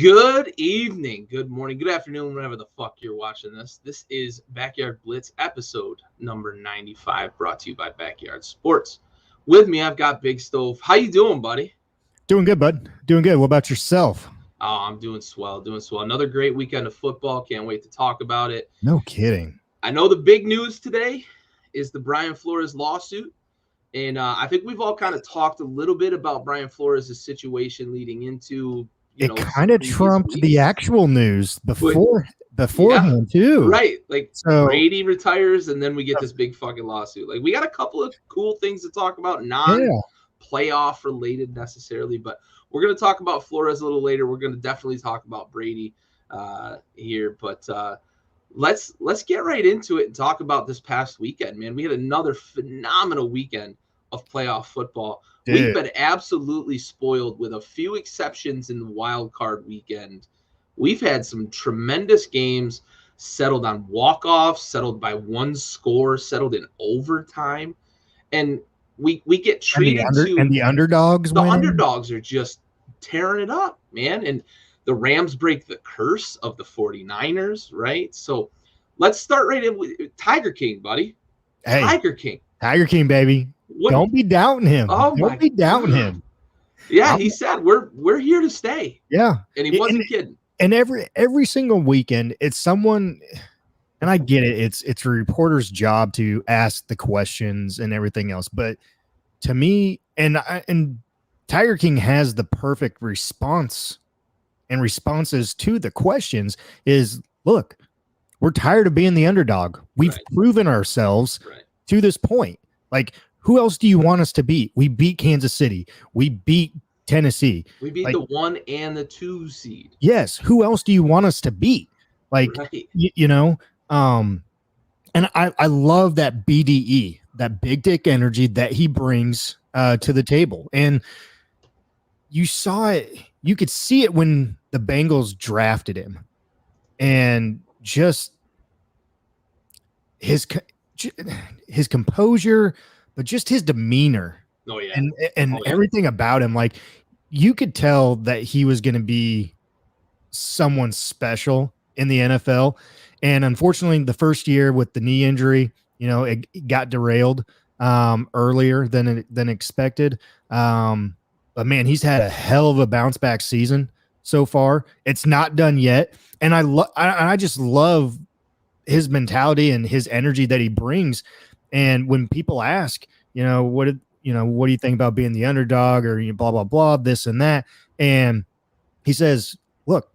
Good evening, good morning, good afternoon, whenever the fuck you're watching this. This is Backyard Blitz episode number 95, brought to you by Backyard Sports. With me, I've got Big Stove. How you doing, buddy? Doing good, bud. Doing good. What about yourself? Oh, I'm doing swell, doing swell. Another great weekend of football. Can't wait to talk about it. No kidding. I know the big news today is the Brian Flores lawsuit. And I think we've all kind of talked a little bit about Brian Flores' situation leading into it kind of trumped the actual news beforehand too. Right. Like Brady retires and then we get this big fucking lawsuit. Like we got a couple of cool things to talk about, non-playoff related necessarily, but we're going to talk about Flores a little later. We're going to definitely talk about Brady here, but let's get right into it and talk about this past weekend, man. We had another phenomenal weekend of playoff football. We've been absolutely spoiled with a few exceptions in the wild card weekend. We've had some tremendous games settled on walk-offs, settled by one score, settled in overtime. And we get treated and the underdogs winning. Underdogs are just tearing it up, man. And the Rams break the curse of the 49ers, right? So let's start right in with Tiger King, buddy. Hey, Tiger King, baby. Don't be doubting him. Don't be doubting him. Yeah, he said we're here to stay. Yeah, and he wasn't kidding. And every single weekend, it's someone, and I get it. It's a reporter's job to ask the questions and everything else. But to me, and Tiger King has the perfect response and responses to the questions. Is look, we're tired of being the underdog. We've proven ourselves to this point. Like, who else do you want us to beat? We beat Kansas City. We beat Tennessee. We beat the 1 and the 2 seed. Yes. Who else do you want us to beat? Like, and I love that BDE, that big dick energy that he brings to the table. And you saw it. You could see it when the Bengals drafted him, and just his composure, but just his demeanor and everything about him. Like, you could tell that he was going to be someone special in the NFL. And unfortunately, the first year with the knee injury, it got derailed earlier than expected. But man, he's had a hell of a bounce back season so far. It's not done yet. And I just love his mentality and his energy that he brings. And when people ask, what do you think about being the underdog, or blah, blah, blah, this and that. And he says, look,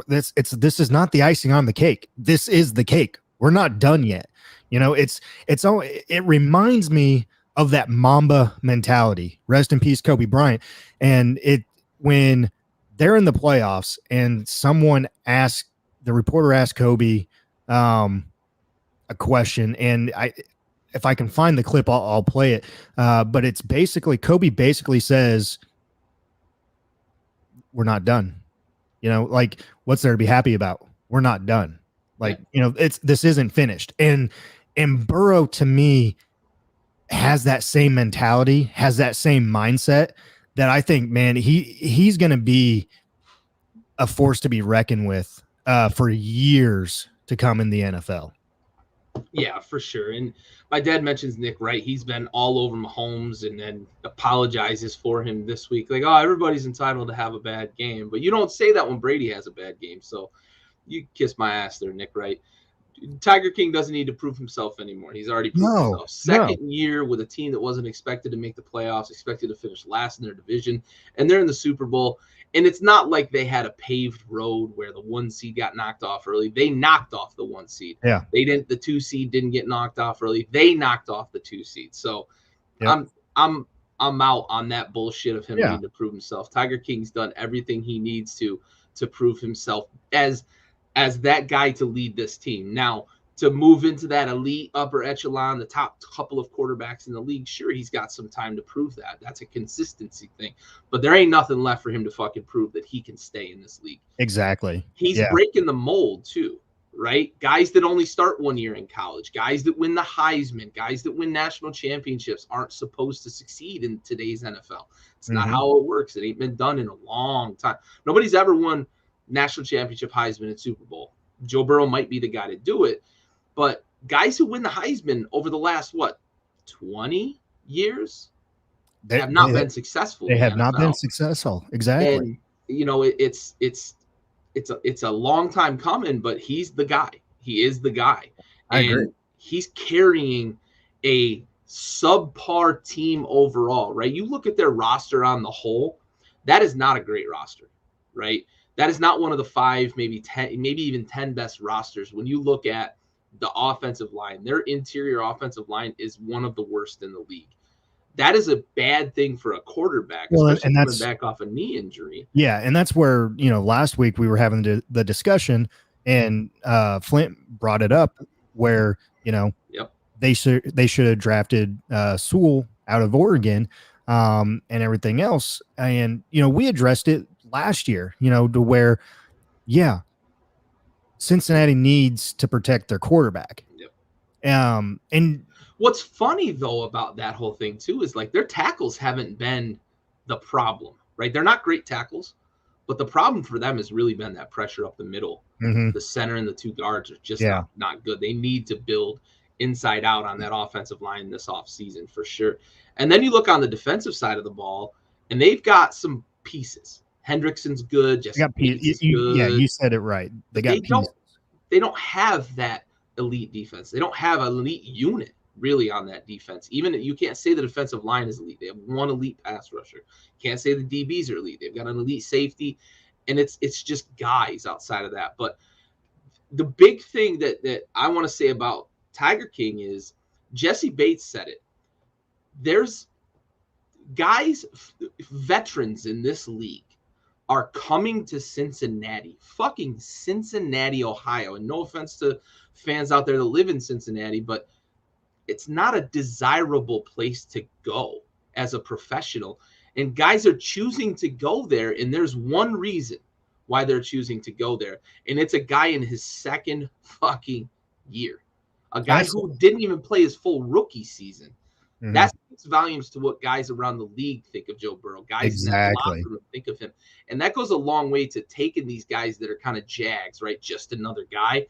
this is not the icing on the cake. This is the cake. We're not done yet. It reminds me of that Mamba mentality. Rest in peace, Kobe Bryant. And when they're in the playoffs and the reporter asked Kobe a question, and if I can find the clip, I'll play it. But it's basically, Kobe basically says, we're not done. Like, what's there to be happy about? We're not done. Like, this isn't finished. And Burrow, to me, has that same mentality, has that same mindset that I think, man, he's going to be a force to be reckoned with for years to come in the NFL. Yeah, for sure. And my dad mentions Nick Wright. He's been all over Mahomes and then apologizes for him this week. Like, everybody's entitled to have a bad game. But you don't say that when Brady has a bad game. So you kiss my ass there, Nick, right? Tiger King doesn't need to prove himself anymore. He's already proved himself. Second year with a team that wasn't expected to make the playoffs, expected to finish last in their division, and they're in the Super Bowl. And it's not like they had a paved road where the 1 seed got knocked off early. They knocked off the 1 seed. Yeah. They didn't. The 2 seed didn't get knocked off early. They knocked off the 2 seed. So I'm out on that bullshit of him needing to prove himself. Tiger King's done everything he needs to prove himself as that guy to lead this team. Now, to move into that elite upper echelon, the top couple of quarterbacks in the league, sure, he's got some time to prove that. That's a consistency thing. But there ain't nothing left for him to fucking prove that he can stay in this league. Exactly. He's breaking the mold, too, right? Guys that only start 1 year in college, guys that win the Heisman, guys that win national championships aren't supposed to succeed in today's NFL. It's not how it works. It ain't been done in a long time. Nobody's ever won national championship, Heisman, and Super Bowl. Joe Burrow might be the guy to do it. But guys who win the Heisman over the last, 20 years have not been successful. They have not been successful. Exactly. And, it's a long time coming, but he's the guy. He is the guy. I agree. He's carrying a subpar team overall, right? You look at their roster on the whole, that is not a great roster, right? That is not one of the 5, maybe 10, maybe even 10 best rosters. When you look at the offensive line, their interior offensive line is one of the worst in the league. That is a bad thing for a quarterback, especially coming back off a knee injury. Yeah, and that's where, last week we were having the discussion, and Flint brought it up where, they should have drafted Sewell out of Oregon and everything else. And, we addressed it last year, to where, Cincinnati needs to protect their quarterback. And what's funny though about that whole thing too is like their tackles haven't been the problem, right? They're not great tackles, but the problem for them has really been that pressure up the middle. The center and the 2 guards are just not good. They need to build inside out on that offensive line this offseason for sure. And then you look on the defensive side of the ball, and they've got some pieces. Hendrickson's good. Jesse Bates is good. Yeah, you said it right. They don't have that elite defense. They don't have an elite unit really on that defense. Even you can't say the defensive line is elite. They have 1 elite pass rusher. Can't say the DBs are elite. They've got an elite safety, and it's just guys outside of that. But the big thing that I want to say about Tiger King is Jesse Bates said it. There's guys, veterans in this league are coming to Cincinnati, fucking Cincinnati, Ohio. And no offense to fans out there that live in Cincinnati, but it's not a desirable place to go as a professional. And guys are choosing to go there. And there's one reason why they're choosing to go there. And it's a guy in his 2nd fucking year. A guy who didn't even play his full rookie season. That speaks volumes to what guys around the league think of Joe Burrow. Guys in that locker room think of him. And that goes a long way to taking these guys that are kind of jags, right? Just another guy,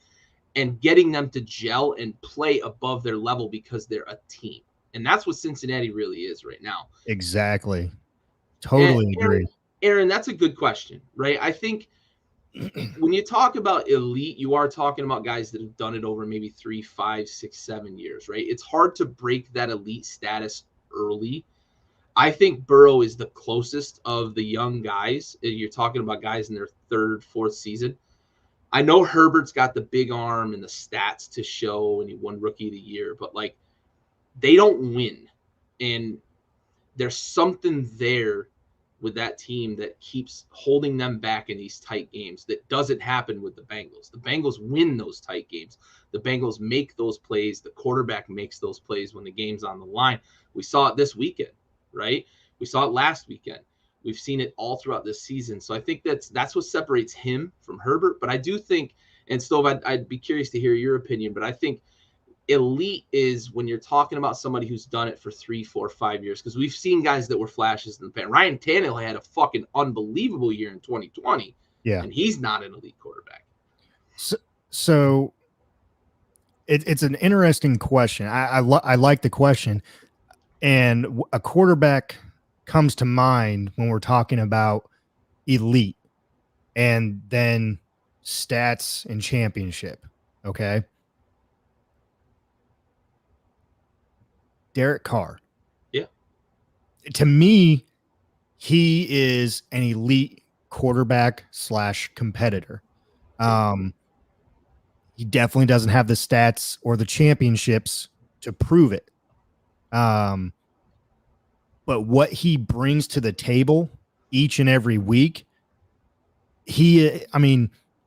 and getting them to gel and play above their level because they're a team. And that's what Cincinnati really is right now. Exactly. Totally agree. Aaron, that's a good question, right? I think when you talk about elite, you are talking about guys that have done it over maybe 3, 5, 6, 7 years, right? It's hard to break that elite status early. I think Burrow is the closest of the young guys. You're talking about guys in their 3rd, 4th season. I know Herbert's got the big arm and the stats to show, and he won Rookie of the Year, but like they don't win. And there's something there with that team that keeps holding them back in these tight games that doesn't happen with the Bengals. The Bengals win those tight games. The Bengals make those plays. The quarterback makes those plays when the game's on the line. We saw it this weekend, right? We saw it last weekend. We've seen it all throughout this season. So I think that's what separates him from Herbert. But I do think, and Stove, I'd be curious to hear your opinion, but I think elite is when you're talking about somebody who's done it for 3, 4, 5 years, because we've seen guys that were flashes in the past. Ryan Tannehill had a fucking unbelievable year in 2020, and he's not an elite quarterback. So it's an interesting question. I like the question, and a quarterback comes to mind when we're talking about elite, and then stats, and championship. Okay. Derek Carr. Yeah. To me, he is an elite quarterback / competitor. He definitely doesn't have the stats or the championships to prove it. But what he brings to the table each and every week,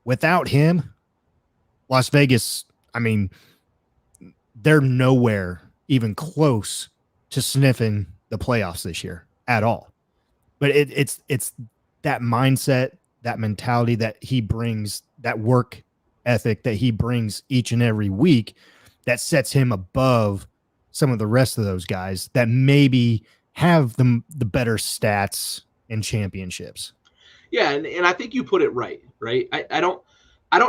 without him, Las Vegas, they're nowhere even close to sniffing the playoffs this year at all. But it's that mindset, that mentality that he brings, that work ethic that he brings each and every week that sets him above some of the rest of those guys that maybe have the better stats and championships. Yeah, and I think you put it right? I don't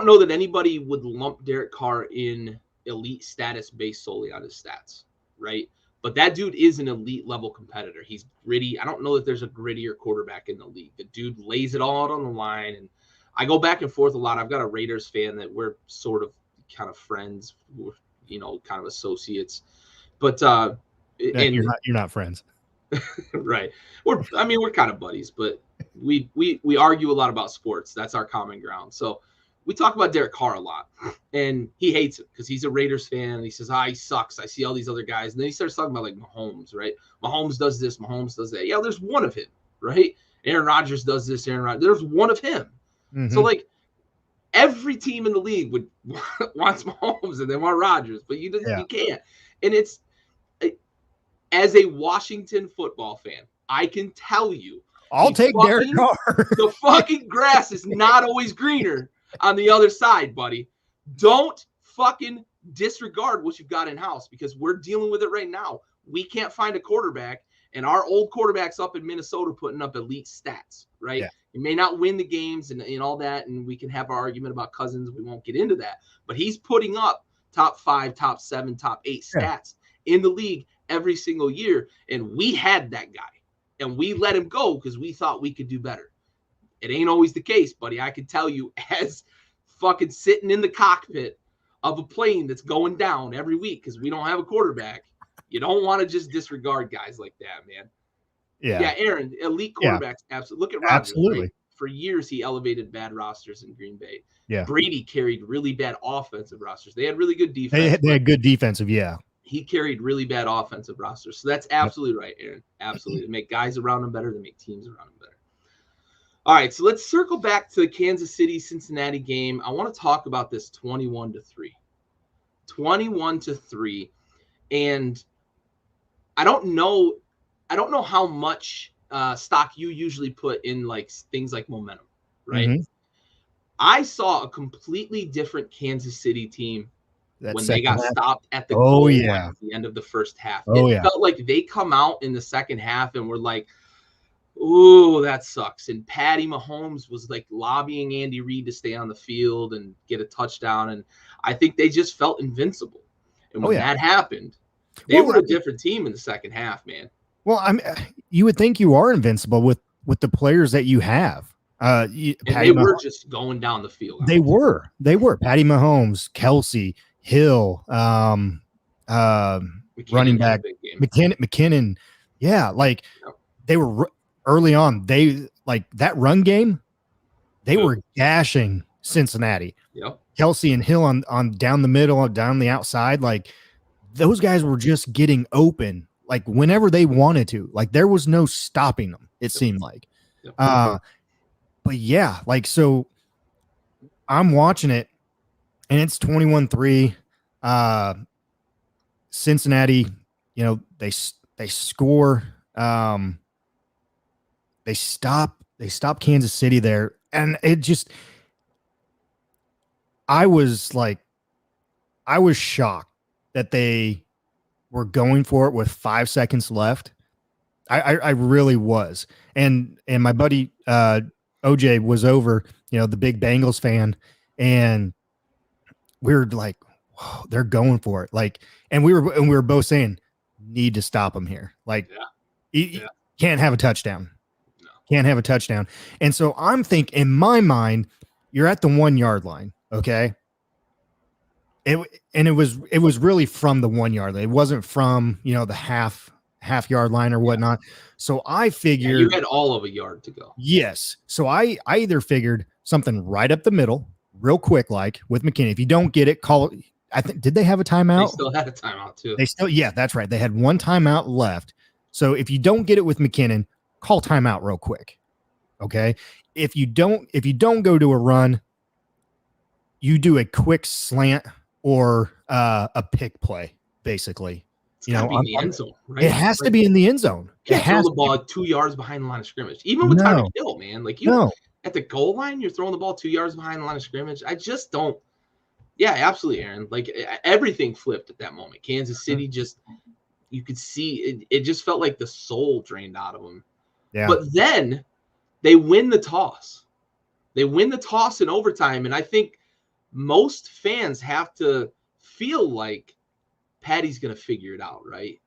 know that anybody would lump Derek Carr in elite status based solely on his stats, right? But that dude is an elite level competitor. He's gritty. I don't know that there's a grittier quarterback in the league. The dude lays it all out on the line. And I go back and forth a lot. I've got a Raiders fan that we're sort of kind of friends, kind of associates. But you're not friends. Right. We're kind of buddies, but we argue a lot about sports. That's our common ground. So we talk about Derek Carr a lot, and he hates it because he's a Raiders fan. And he says, he sucks. I see all these other guys. And then he starts talking about like Mahomes, right? Mahomes does this, Mahomes does that. Yeah, there's one of him, right? Aaron Rodgers does this, there's one of him. Mm-hmm. So like every team in the league wants Mahomes and they want Rodgers, but you can't. And it's, as a Washington football fan, I can tell you, I'll take Derek Carr. The fucking grass is not always greener on the other side, buddy. Don't fucking disregard what you've got in house because we're dealing with it right now. We can't find a quarterback, and our old quarterback's up in Minnesota putting up elite stats, right? Yeah. He may not win the games and all that, and we can have our argument about Cousins. We won't get into that. But he's putting up top 5, top 7, top 8 stats in the league every single year, and we had that guy, and we let him go because we thought we could do better. It ain't always the case, buddy. I can tell you, as fucking sitting in the cockpit of a plane that's going down every week because we don't have a quarterback, you don't want to just disregard guys like that, man. Yeah, Aaron, elite quarterbacks, absolutely. Look at Rodgers. Absolutely. Right? For years, he elevated bad rosters in Green Bay. Yeah. Brady carried really bad offensive rosters. They had really good defense. They had good defensive, yeah. He carried really bad offensive rosters. So that's absolutely right, Aaron. Absolutely. To make guys around him better, to make teams around him better. All right, so let's circle back to the Kansas City-Cincinnati game. I want to talk about this 21-3. 21-3. And I don't know how much stock you usually put in like things like momentum, right? Mm-hmm. I saw a completely different Kansas City team when they got stopped at the goal line at the end of the first half. It felt like they come out in the second half and were like, ooh, that sucks. And Patty Mahomes was like lobbying Andy Reid to stay on the field and get a touchdown. And I think they just felt invincible. And when that happened, they were a different team in the second half, man. Well, you would think you are invincible with the players that you have. They were just going down the field. They were. Patty Mahomes, Kelsey, Hill, running back, McKinnon. Yeah, like they were early on. They like that run game. They were gashing Cincinnati. Yep. Kelsey and Hill on down the middle, down the outside. Like those guys were just getting open. Like whenever they wanted to, like there was no stopping them. It seemed like, but yeah, like, so I'm watching it and it's 21-3. Cincinnati, they score. They stop Kansas City there. And it just, I was shocked that they were going for it with 5 seconds left. I really was. And my buddy OJ was over, the big Bengals fan, and we were like, whoa, they're going for it. Like, and we were both saying, need to stop them here. Like, you can't have a touchdown. No. Can't have a touchdown. And so I'm thinking, in my mind, you're at the 1 yard line. Okay. It was really from the 1 yard line. It wasn't from, the half yard line or whatnot. So I figured you had all of a yard to go. Yes. So I either figured something right up the middle, real quick, like with McKinney. If you don't get it, call. I think, did they have a timeout? They still had a timeout too. Yeah, that's right. They had one timeout left. So if you don't get it with McKinnon, call timeout real quick. Okay. If you don't go to a run, you do a quick slant or a pick play, basically. It's gotta be in the end zone, right? It has to be in the end zone. You can't throw the ball 2 yards behind the line of scrimmage, even with time to kill, man. Like at the goal line, you're throwing the ball 2 yards behind the line of scrimmage. I just don't. Yeah, absolutely, Aaron. Like everything flipped at that moment. Kansas City you could see it just felt like the soul drained out of them. Yeah. But then they win the toss. They win the toss in overtime, and I think most fans have to feel like Patty's going to figure it out, right?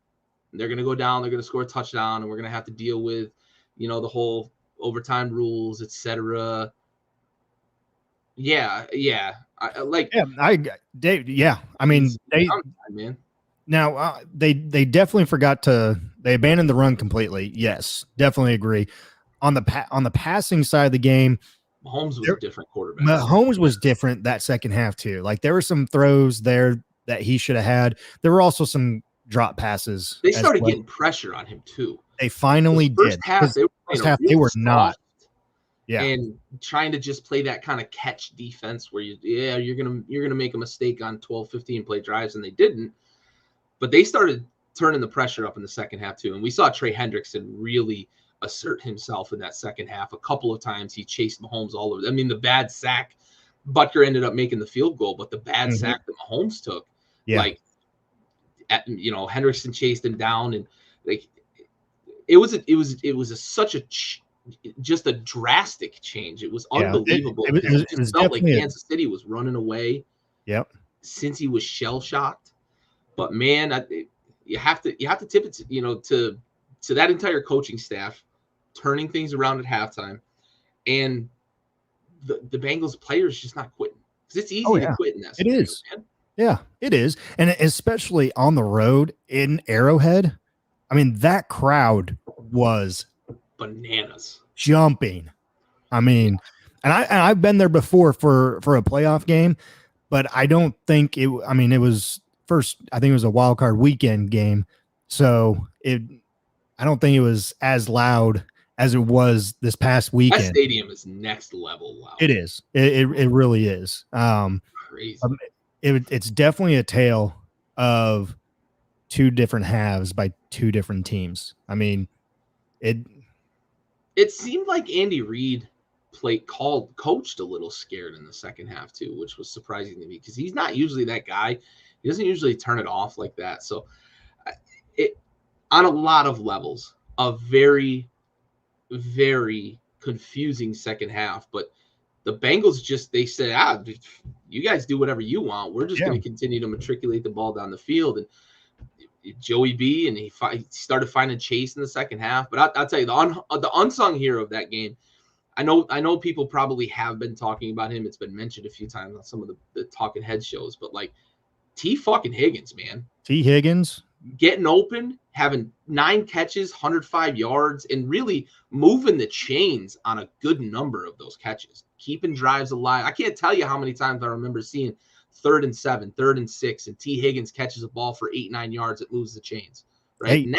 And they're going to go down, they're going to score a touchdown, and we're going to have to deal with, the whole overtime rules, etc. Yeah. I mean, now they definitely forgot they abandoned the run completely. Yes, definitely agree. On the passing side of the game, Mahomes was a different quarterback. Mahomes was different that second half too. Like there were some throws there that he should have had. There were also some drop passes. They started getting pressure on him too. They finally did. First half, they were not. Yeah, and trying to just play that kind of catch defense where you're gonna make a mistake on 12, 15 play drives, and they didn't. But they started turning the pressure up in the second half too, and we saw Trey Hendrickson really assert himself in that second half. A couple of times he chased Mahomes all over. I mean, the bad sack, Butker ended up making the field goal, but the bad sack that Mahomes took, Hendrickson chased him down, and like it was such a just a drastic change. It was unbelievable. It was felt like Kansas City was running away. Yep. Since he was shell shocked, but man, you have to tip it to that entire coaching staff, turning things around at halftime, and the Bengals players just not quitting because it's easy to quit in that scenario. It is. Man. Yeah, it is, and especially on the road in Arrowhead. I mean, that crowd was bananas, jumping. I mean, and I've been there before for a playoff game, but I don't think it. I mean, it was first. I think it was a wild card weekend game, so I don't think it was as loud as it was this past weekend. That stadium is next level loud. It is. It really is. Crazy. It's definitely a tale of two different halves by two different teams. I mean, it seemed like Andy Reid coached a little scared in the second half too, which was surprising to me because he's not usually that guy. He doesn't usually turn it off like that. So on a lot of levels, a very, very confusing second half. But the Bengals they said, you guys do whatever you want. We're just going to continue to matriculate the ball down the field. And Joey B, and he started finding Chase in the second half. But I'll tell you, the unsung hero of that game, I know people probably have been talking about him. It's been mentioned a few times on some of the Talking Head shows. But like T fucking Higgins, man. T Higgins. Getting open, having 9 catches, 105 yards, and really moving the chains on a good number of those catches, keeping drives alive. I can't tell you how many times I remember seeing 3rd and 7, 3rd and 6, and T Higgins catches a ball for 8-9 yards. It moves the chains, right? Hey. And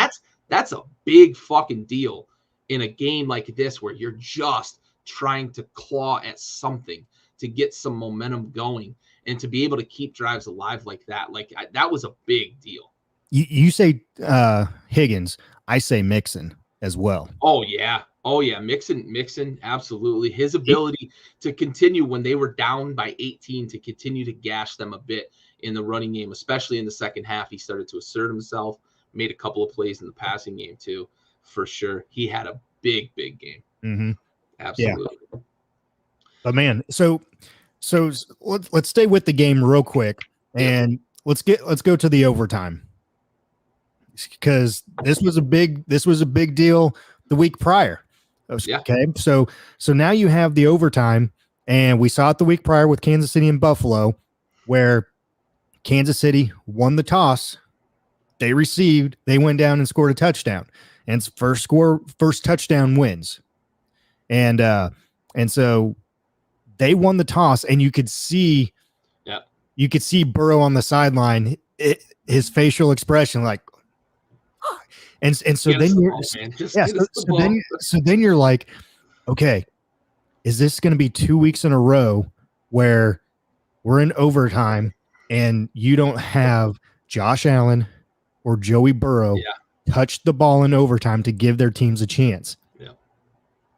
that's a big fucking deal in a game like this where you're just trying to claw at something to get some momentum going and to be able to keep drives alive like that. That was a big deal. You say Higgins, I say Mixon as well. Oh yeah. Mixon, absolutely. His ability to continue when they were down by 18 to continue to gash them a bit in the running game, especially in the second half. He started to assert himself, made a couple of plays in the passing game too, for sure. He had a big game. Mm-hmm. Absolutely. Yeah. But man, so let's stay with the game real quick, and let's go to the overtime. Because this was a big deal the week prior. Okay. So now you have the overtime, And we saw it the week prior with Kansas City and Buffalo, where Kansas City won the toss. They received, they went down and scored a touchdown. And first touchdown wins. And so they won the toss, and you could see Burrow on the sideline, his facial expression, like, and so then you're like, okay, is this going to be 2 weeks in a row where we're in overtime and you don't have Josh Allen or Joey Burrow touch the ball in overtime to give their teams a chance? Yeah,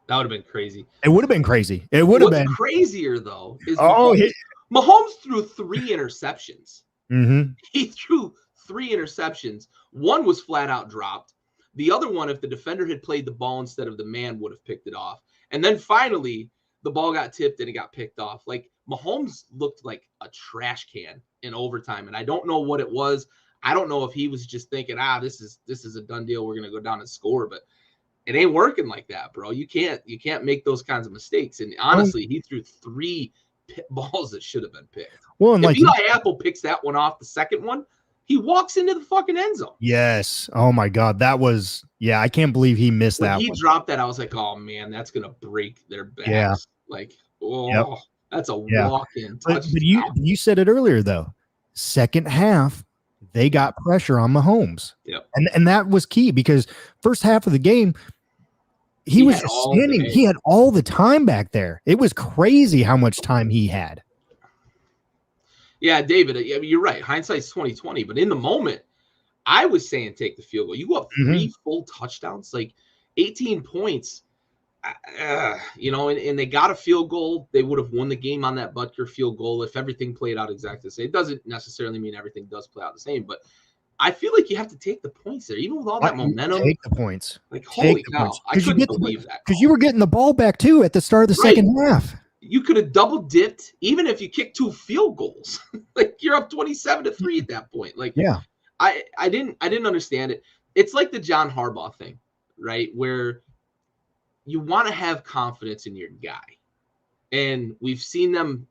that would have been crazy. It would have been crazy. It would have been crazier though. Is Mahomes threw 3 interceptions. Mm-hmm. He threw 3 interceptions. One was flat out dropped. The other one, if the defender had played the ball instead of the man, would have picked it off. And then finally, the ball got tipped and it got picked off. Like, Mahomes looked like a trash can in overtime, and I don't know what it was. I don't know if he was just thinking, this is a done deal. We're gonna go down and score, but it ain't working like that, bro. You can't make those kinds of mistakes. And honestly, he threw 3 balls that should have been picked. Well, and if Eli Apple picks that one off, the second one, he walks into the fucking end zone. Yes. Oh my God, that was I can't believe he missed when that. He dropped that. I was like, oh man, that's gonna break their backs. Yeah. Like, that's a walk-in touchdown. But you said it earlier though. Second half, they got pressure on Mahomes. Yep. And that was key, because first half of the game, he was standing. He had all the time back there. It was crazy how much time he had. Yeah, David, I mean, you're right. Hindsight's 20/20, but in the moment, I was saying take the field goal. You go up 3 full touchdowns, like 18 points. And they got a field goal. They would have won the game on that Butker field goal if everything played out exactly the same. It doesn't necessarily mean everything does play out the same, but I feel like you have to take the points there, even with all that momentum. Take the points. Like, holy cow, I couldn't believe that. Because you were getting the ball back too at the start of the second half. You could have double dipped, even if you kicked 2 field goals. Like, you're up 27-3 at that point. Like, I didn't understand it. It's like the John Harbaugh thing, right? Where you want to have confidence in your guy. And we've seen them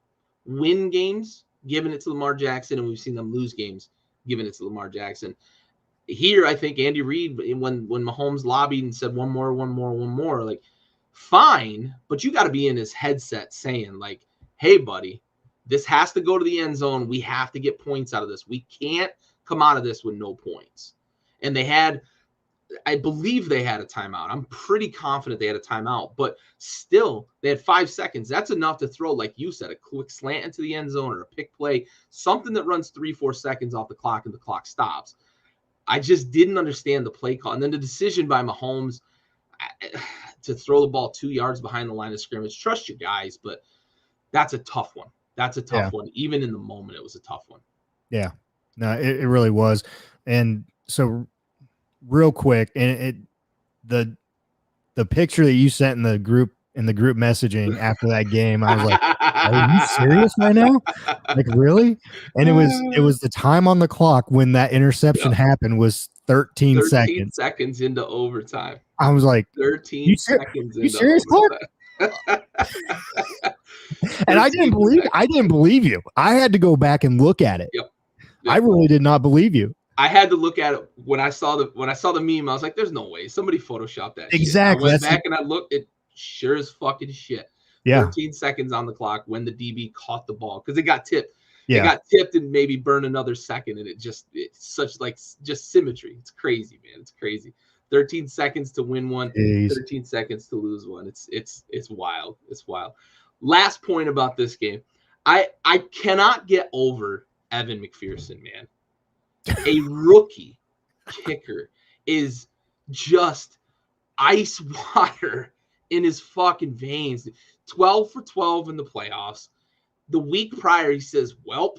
win games, giving it to Lamar Jackson, and we've seen them lose games, giving it to Lamar Jackson. Here, I think Andy Reid, when Mahomes lobbied and said one more, like, fine, but you got to be in his headset saying, like, hey, buddy, this has to go to the end zone. We have to get points out of this. We can't come out of this with no points. And I believe they had a timeout. I'm pretty confident they had a timeout, but still, they had 5 seconds. That's enough to throw, like you said, a quick slant into the end zone or a pick play, something that runs 3-4 seconds off the clock and the clock stops. I just didn't understand the play call. And then the decision by Mahomes to throw the ball 2 yards behind the line of scrimmage. Trust your guys, but that's a tough one. That's a tough one. Even in the moment, it was a tough one. Yeah. No, it really was. And so real quick, and the picture that you sent in the group messaging after that game, I was like, are you serious right now? Like, really? And it was the time on the clock when that interception happened was 13 seconds into overtime. I was like, 13 seconds into serious, Clark? And I didn't believe you. I had to go back and look at it. Yep. I really did not believe you. I had to look at it when I saw the meme. I was like, "There's no way somebody photoshopped that." Exactly. Shit. I went back and I looked. It sure as fucking shit. Yeah. 13 seconds on the clock when the DB caught the ball because it got tipped. Yeah. It got tipped and maybe burned another second, and it's such like just symmetry. It's crazy, man. It's crazy. 13 seconds to win one. Jeez. 13 seconds to lose one. It's wild. It's wild. Last point about this game. I cannot get over Evan McPherson, man. A rookie kicker is just ice water in his fucking veins. 12 for 12 in the playoffs. The week prior, he says, "Welp,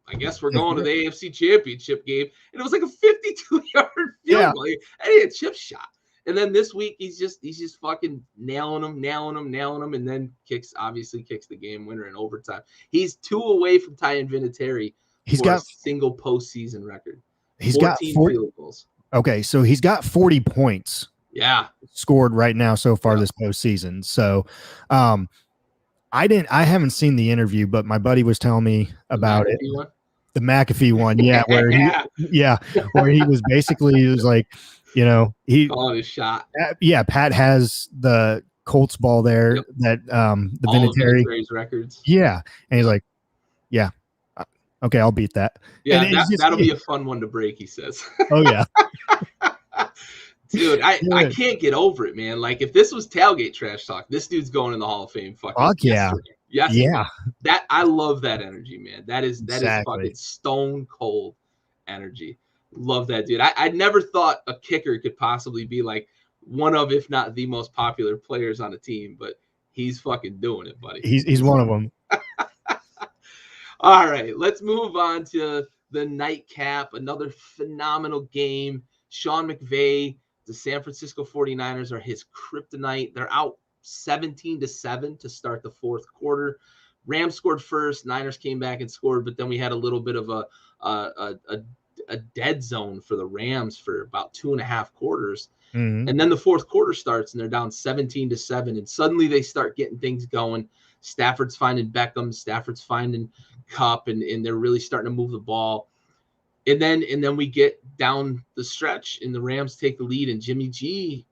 I guess we're going to the AFC Championship game." And it was like a 52-yard field goal. And he had a chip shot. And then this week, he's just fucking nailing them, and then kicks the game winner in overtime. He's 2 away from tying Vinatieri. He's got a single postseason record. He's got 40 field goals. Okay, so he's got 40 points. Yeah, scored right now so far this postseason. So, I haven't seen the interview, but my buddy was telling me about it. One? The McAfee one, yeah, where he was basically, he was like, you know, he calling his shot. Yeah, Pat has the Colts ball there, that the Vinatieri's records. Yeah, and he's like, yeah, okay, I'll beat that. Yeah, that'll be a fun one to break, he says. Oh yeah. Dude, I can't get over it, man. Like, if this was tailgate trash talk, this dude's going in the Hall of Fame. Fuck yeah. Yes, yeah. That, I love that energy, man. That is fucking stone cold energy. Love that, dude. I never thought a kicker could possibly be like one of, if not the most popular players on a team, but he's fucking doing it, buddy. He's one of them. All right, let's move on to the nightcap. Another phenomenal game. Sean McVay, the San Francisco 49ers are his kryptonite. They're out 17-7 to start the fourth quarter. Rams scored first. Niners came back and scored, but then we had a little bit of a dead zone for the Rams for about 2.5 quarters. Mm-hmm. And then the fourth quarter starts and they're down 17-7. And suddenly they start getting things going. Stafford's finding Beckham. Stafford's finding Kupp, and they're really starting to move the ball. And then we get down the stretch and the Rams take the lead, and Jimmy G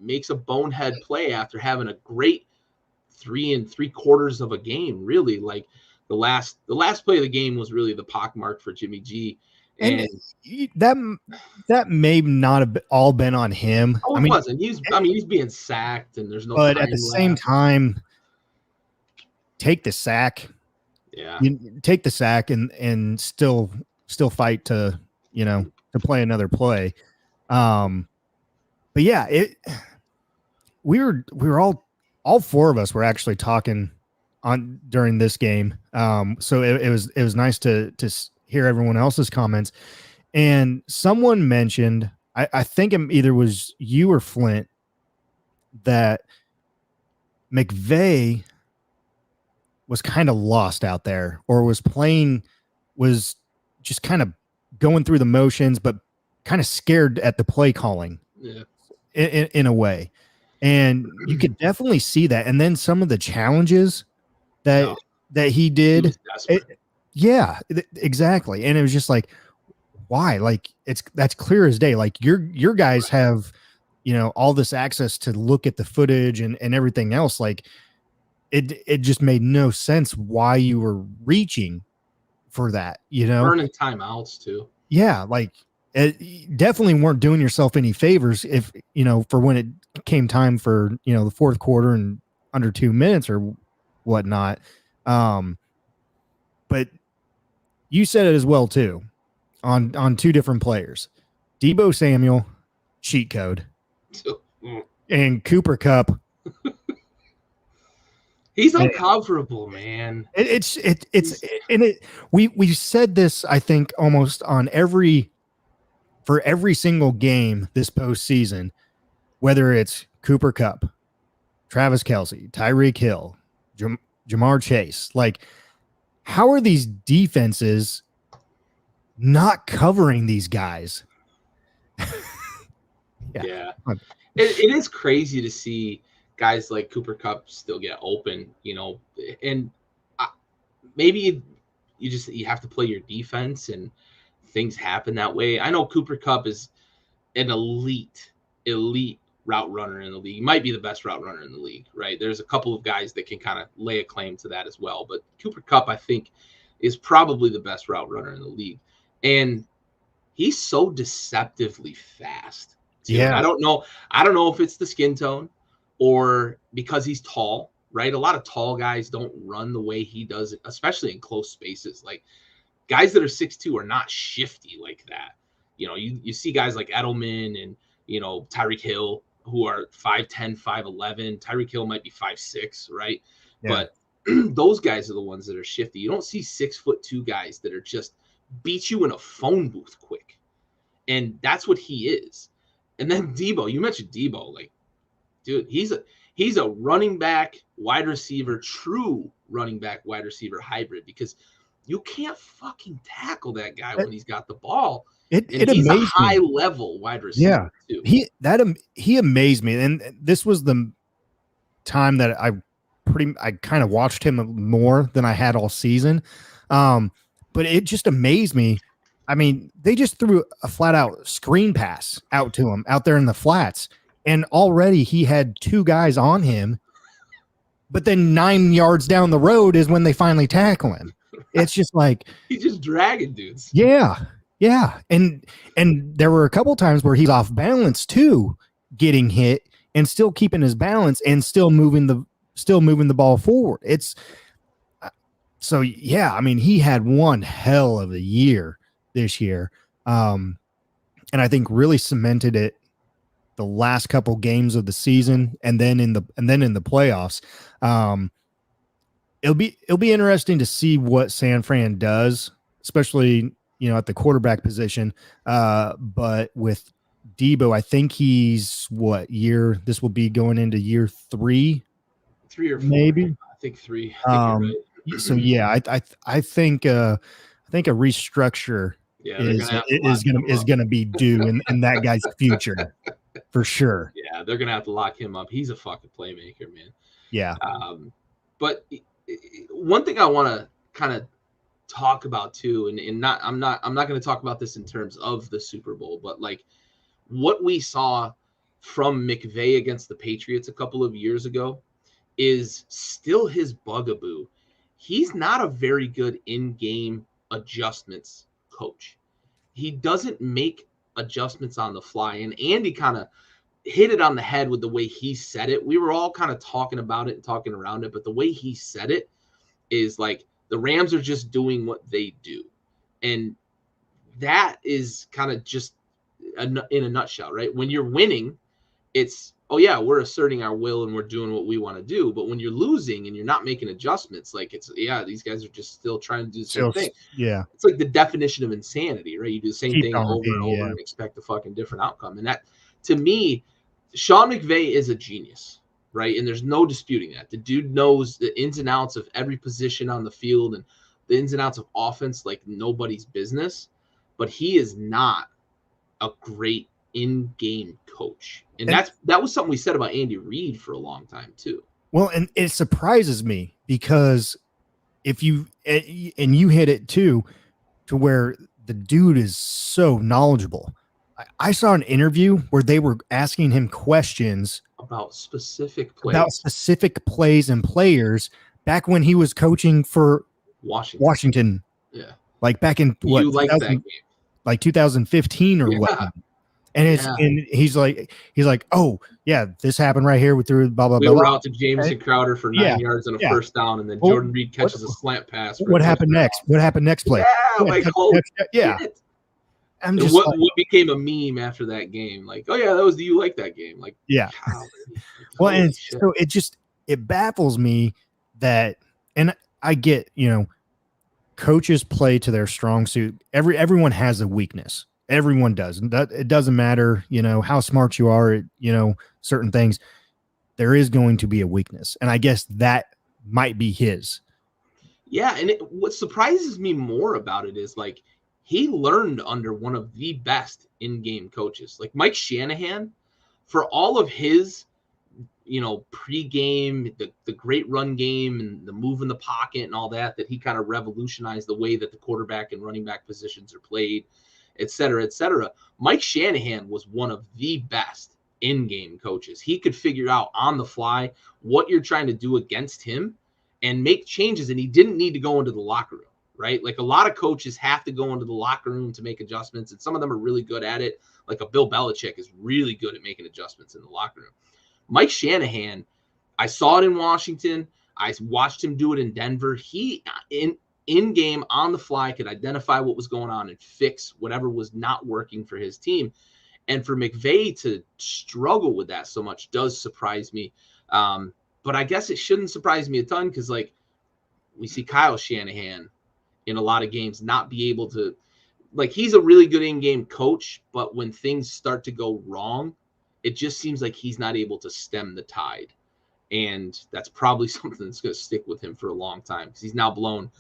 makes a bonehead play after having a great 3 3/4 of a game. Really, like the last play of the game was really the pockmark for Jimmy G. And that may not have all been on him. Oh, it wasn't. He's being sacked, and there's no. But at the same time, take the sack. Yeah, take the sack and still fight to play another play. But yeah, we were all four of us were actually talking on during this game. So it was nice to hear everyone else's comments. And someone mentioned, I think it either was you or Flint, that McVay was kind of lost out there, or was just kind of going through the motions, but kind of scared at the play calling. Yeah. In a way. And you could definitely see that. And then some of the challenges that he did. Yeah, exactly. And it was just like, why? Like, that's clear as day. Like your guys have, all this access to look at the footage and everything else. Like it just made no sense why you were reaching for that, burning timeouts too. Yeah. Like, it definitely weren't doing yourself any favors if, for when it came time for, the fourth quarter and under 2 minutes or whatnot. But you said it as well too, on two different players. Deebo Samuel, cheat code, and Cooper Kupp. He's uncoverable, man. We said this, I think, almost on for every single game this postseason, whether it's Cooper Kupp, Travis Kelce, Tyreek Hill, Jamar Chase. Like, how are these defenses not covering these guys? Yeah. It is crazy to see guys like Cooper Kupp still get open, and maybe you have to play your defense and things happen that way. I know Cooper Kupp is an elite route runner in the league. He might be the best route runner in the league, right? There's a couple of guys that can kind of lay a claim to that as well. But Cooper Kupp, I think, is probably the best route runner in the league. And he's so deceptively fast. Too. Yeah. I don't know if it's the skin tone or because he's tall, right? A lot of tall guys don't run the way he does, especially in close spaces. Like, guys that are 6'2" are not shifty like that. You see guys like Edelman and, Tyreek Hill who are 5'10", 5'11". Tyreek Hill might be 5'6", right? Yeah. But those guys are the ones that are shifty. You don't see 6'2" guys that are just beat you in a phone booth quick. And that's what he is. And then Deebo, you mentioned Deebo, like, dude, he's a running back, wide receiver, true running back, wide receiver hybrid, because you can't fucking tackle that guy when he's got the ball. He's a high level wide receiver. Yeah, too. He amazed me, and this was the time that I I kind of watched him more than I had all season. But it just amazed me. I mean, they just threw a flat out screen pass out to him out there in the flats, and already he had 2 guys on him. But then 9 yards down the road is when they finally tackle him. It's just like he's just dragging dudes. Yeah. And there were a couple times where he's off balance too, getting hit and still keeping his balance and still moving the ball forward. It's so yeah, I mean, he had one hell of a year this year. And I think really cemented it the last couple games of the season and then in the playoffs. It'll be interesting to see what San Fran does, especially, at the quarterback position. But with Debo, I think he's this will be going into year 3 or 4, maybe. I think 3. I think you're right. So yeah, I think a restructure is gonna be due in that guy's future for sure. Yeah, they're gonna have to lock him up. He's a fucking playmaker, man. Yeah. But one thing I want to kind of talk about too, and I'm not going to talk about this in terms of the Super Bowl, but like what we saw from McVay against the Patriots a couple of years ago is still his bugaboo. He's not a very good in-game adjustments coach. He doesn't make adjustments on the fly, and Andy kind of hit it on the head with the way he said it. We were all kind of talking about it and talking around it, but the way he said it is like the Rams are just doing what they do. And that is kind of just in a nutshell, right? When you're winning, it's, oh yeah, we're asserting our will and we're doing what we want to do. But when you're losing and you're not making adjustments, like it's, yeah, these guys are just still trying to do the same thing. Yeah. It's like the definition of insanity, right? You do the same thing over and over and expect a fucking different outcome. And that, to me, Sean McVay is a genius, right? And there's no disputing that. The dude knows the ins and outs of every position on the field and the ins and outs of offense like nobody's business. But he is not a great in-game coach. And that was something we said about Andy Reid for a long time too. Well, and it surprises me because if you hit it too, to where the dude is so knowledgeable. I saw an interview where they were asking him questions about specific plays and players back when he was coaching for Washington. Yeah. Like back in what? You like that game. Like 2015 or what? And he's like, oh yeah, this happened right here with blah blah blah. We were out to Jamison Crowder for 9 yards and a first down, and then Jordan Reed catches a slant pass. What happened next? What happened next play? Yeah, I'm just what became a meme after that game? Like, oh yeah, that was you like that game? Like, yeah. Well, and so it baffles me that, and I get, coaches play to their strong suit. Everyone has a weakness. Everyone does. And that it doesn't matter, how smart you are at, certain things. There is going to be a weakness. And I guess that might be his. Yeah. And what surprises me more about it is like he learned under one of the best in-game coaches. Like Mike Shanahan, for all of his, pre-game, the great run game and the move in the pocket and all that he kind of revolutionized the way that the quarterback and running back positions are played, et cetera, et cetera. Mike Shanahan was one of the best in-game coaches. He could figure out on the fly what you're trying to do against him and make changes. And he didn't need to go into the locker room, right? Like a lot of coaches have to go into the locker room to make adjustments. And some of them are really good at it. Like a Bill Belichick is really good at making adjustments in the locker room. Mike Shanahan, I saw it in Washington. I watched him do it in Denver. He, in game, on the fly, could identify what was going on and fix whatever was not working for his team. And for McVay to struggle with that so much does surprise me. But I guess it shouldn't surprise me a ton because, like, we see Kyle Shanahan in a lot of games not be able to – like, he's a really good in-game coach, but when things start to go wrong, it just seems like he's not able to stem the tide. And that's probably something that's going to stick with him for a long time because he's now blown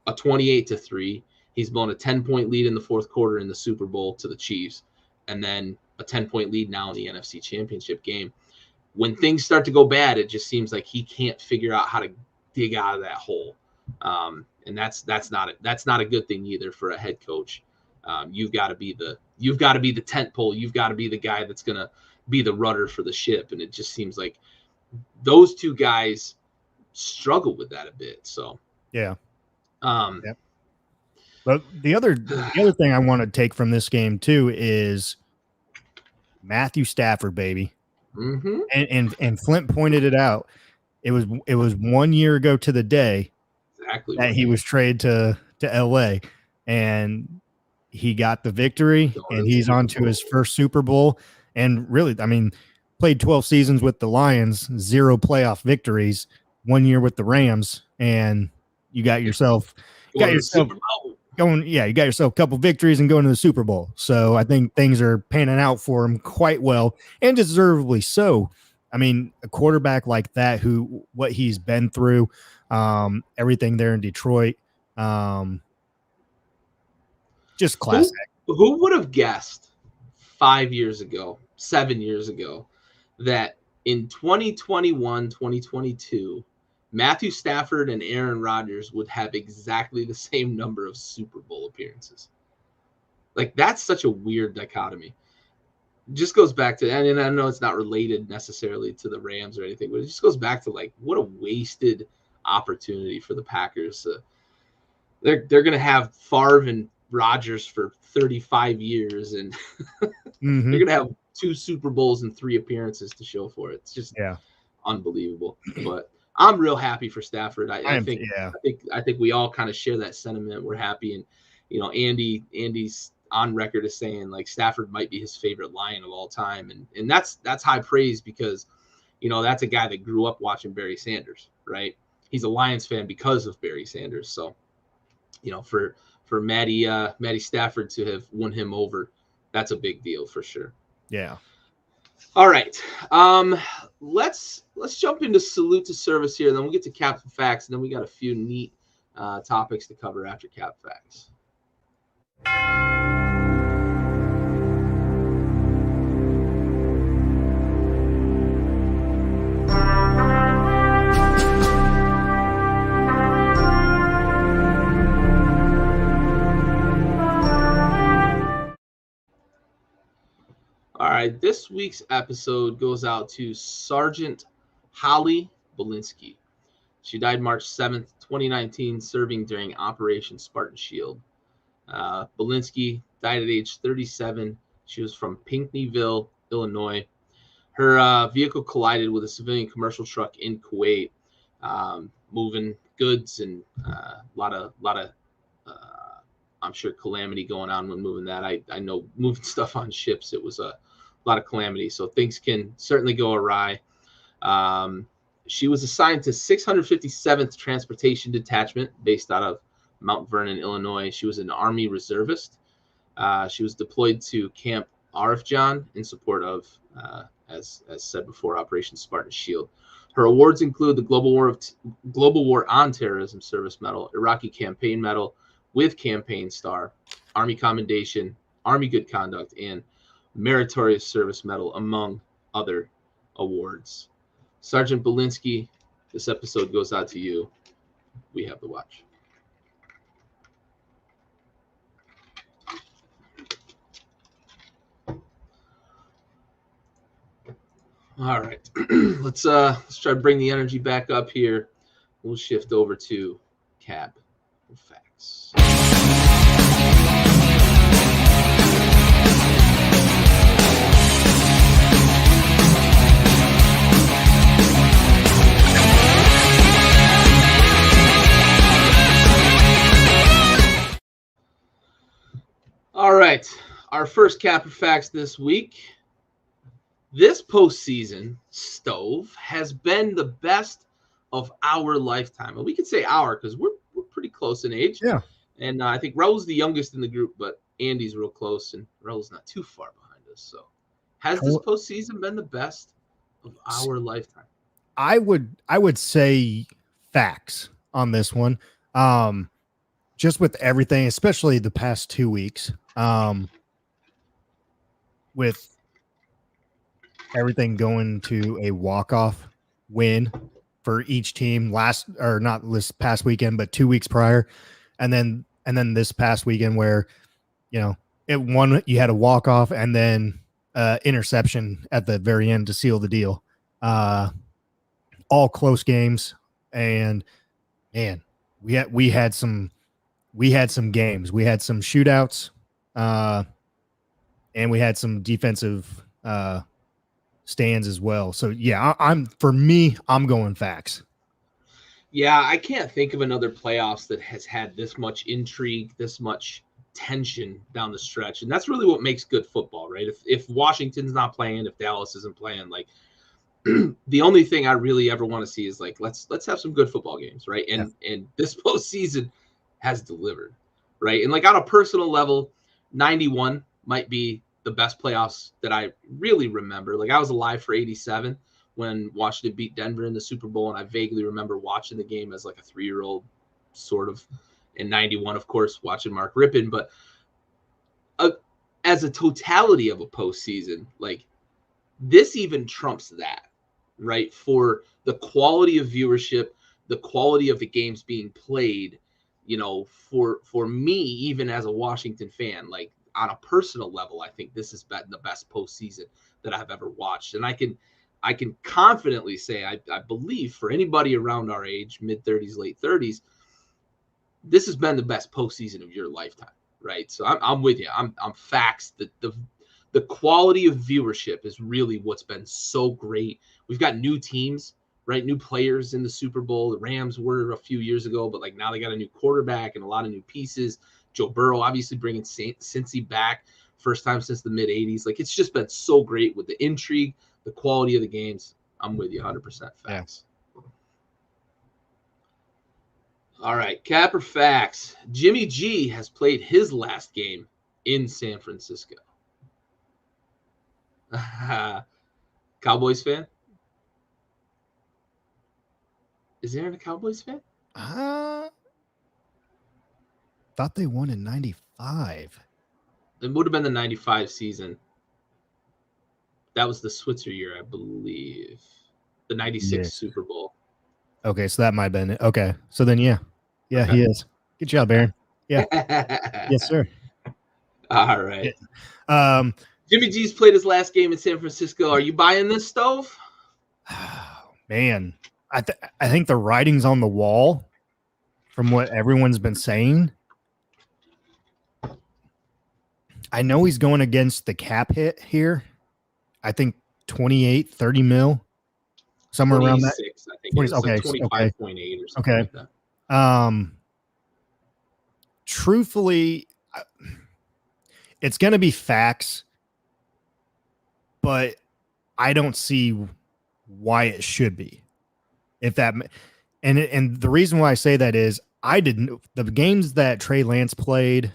a 28-3. He's blown a 10-point lead in the fourth quarter in the Super Bowl to the Chiefs, and then a 10-point lead now in the NFC Championship game. when things start to go bad, it just seems like he can't figure out how to dig out of that hole. And that's not a good thing either for a head coach. You've got to be the tent pole. You've got to be the guy that's going to be the rudder for the ship. And it just seems like those two guys struggle with that a bit. So, yeah. But the other thing I want to take from this game too is Matthew Stafford, baby. Mm-hmm. And Flint pointed it out. It was 1 year ago to the day that he was traded to LA, and he got the victory, and he's on to his first Super Bowl. And really, I mean, played 12 seasons with the Lions, 0 playoff victories, 1 year with the Rams, and you got yourself going. Yeah, you got yourself a couple victories and going to the Super Bowl. So I think things are panning out for him quite well, and deservedly so. I mean, a quarterback like that, what he's been through, everything there in Detroit, just classic. Who would have guessed 5 years ago, 7 years ago, that in 2021, 2022, Matthew Stafford and Aaron Rodgers would have exactly the same number of Super Bowl appearances? Like, that's such a weird dichotomy. It just goes back to, and I know it's not related necessarily to the Rams or anything, but it just goes back to, like, what a wasted opportunity for the Packers. They're going to have Favre and Rodgers for 35 years, and they're going to have 2 Super Bowls and 3 appearances to show for it. It's just unbelievable. But I'm real happy for Stafford. I think we all kind of share that sentiment. We're happy, and Andy's on record as saying, like, Stafford might be his favorite Lion of all time, and that's high praise, because that's a guy that grew up watching Barry Sanders, right? He's a Lions fan because of Barry Sanders. So, for Matty Stafford to have won him over, that's a big deal for sure. Yeah. All right. Let's jump into salute to service here. Then we'll get to Captain Facts, and then we got a few neat topics to cover after Cap Facts. All right, this week's episode goes out to Sergeant Holly Belinsky. She died March 7th, 2019, serving during Operation Spartan Shield. Belinsky died at age 37. She was from Pinckneyville, Illinois. Her vehicle collided with a civilian commercial truck in Kuwait, moving goods, and a lot of I'm sure calamity going on when moving that. I know moving stuff on ships, it was a lot of calamity, so things can certainly go awry. She was assigned to 657th Transportation Detachment based out of Mount Vernon, Illinois. She was an Army reservist. She was deployed to Camp Arifjan in support of, as said before, Operation Spartan Shield. Her awards include the Global War on Terrorism Service Medal, Iraqi Campaign Medal with Campaign Star, Army Commendation, Army Good Conduct, and Meritorious Service Medal, among other awards. Sergeant Belinsky, this episode goes out to you. We have the watch. All right, let's try to bring the energy back up here. We'll shift over to Cap Facts. All right, our first Cap Facts this week. This postseason, Stove, has been the best of our lifetime. And we could say our because we're pretty close in age. Yeah. And I think Raul's the youngest in the group, but Andy's real close, and Raul's not too far behind us. So has this postseason been the best of our lifetime? I would say facts on this one. Just with everything, especially the past 2 weeks, with everything going to a walk-off win for each team not this past weekend, but 2 weeks prior. And then this past weekend where, you had a walk-off and then interception at the very end to seal the deal. All close games. And man, we had some games. We had some shootouts, and we had some defensive stands as well. So yeah, I'm going facts. Yeah, I can't think of another playoffs that has had this much intrigue, this much tension down the stretch, and that's really what makes good football, right? If Washington's not playing, if Dallas isn't playing, like the only thing I really ever want to see is like let's have some good football games, right? And this postseason has delivered, right? And like on a personal level, 91 might be the best playoffs that I really remember. Like I was alive for 87 when Washington beat Denver in the Super Bowl, and I vaguely remember watching the game as like a 3-year-old, sort of. In 91, of course, watching Mark Rippon, but as a totality of a postseason, like this even trumps that, right? For the quality of viewership, the quality of the games being played, for me, even as a Washington fan, like on a personal level, I think this has been the best postseason that I've ever watched. And I can confidently say, I believe for anybody around our age, mid-30s, late 30s, this has been the best postseason of your lifetime, right? So I'm with you. I'm facts. The quality of viewership is really what's been so great. We've got new teams, right? New players in the Super Bowl. The Rams were a few years ago, but like now they got a new quarterback and a lot of new pieces. Joe Burrow obviously bringing Cincy back, first time since the mid 80s. Like it's just been so great with the intrigue, the quality of the games. I'm with you 100% facts. All right, cap or facts? Jimmy G has played his last game in San Francisco. Cowboys fan? Is Aaron a Cowboys fan? Thought they won in 95. It would have been the 95 season. That was the Switzer year, I believe. The 96 Super Bowl. Okay, so that might have been it. Okay, so then, yeah. Yeah, okay. He is. Good job, Aaron. Yeah. Yes, sir. All right. Yeah. Jimmy G's played his last game in San Francisco. Are you buying this, Stove? Man, I think the writing's on the wall from what everyone's been saying. I know he's going against the cap hit here. I think 28, 30 mil. Somewhere around that. I think. Okay. 25.8 or something like that. Truthfully, it's going to be facts, but I don't see why it should be. If that, and the reason why I say that is the games that Trey Lance played.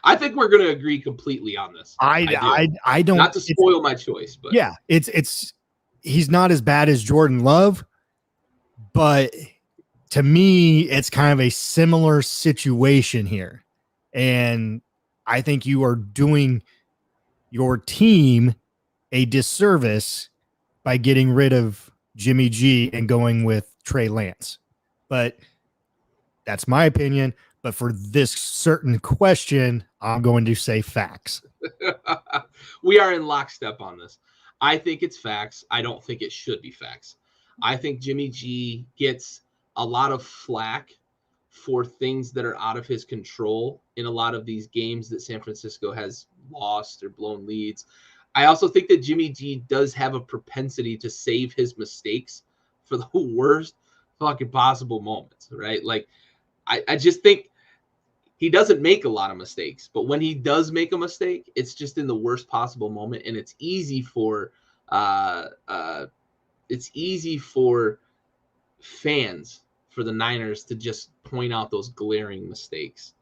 I think we're going to agree completely on this. I don't, not to spoil my choice, but yeah, he's not as bad as Jordan Love, but to me, it's kind of a similar situation here. And I think you are doing your team a disservice by getting rid of Jimmy G and going with Trey Lance. But that's my opinion. But for this certain question, I'm going to say facts. We are in lockstep on this. I think it's facts. I don't think it should be facts. I think Jimmy G gets a lot of flack for things that are out of his control in a lot of these games that San Francisco has lost or blown leads. I also think that Jimmy G does have a propensity to save his mistakes for the worst fucking possible moments, right? Like, I just think he doesn't make a lot of mistakes, but when he does make a mistake, it's just in the worst possible moment, and it's easy for fans for the Niners to just point out those glaring mistakes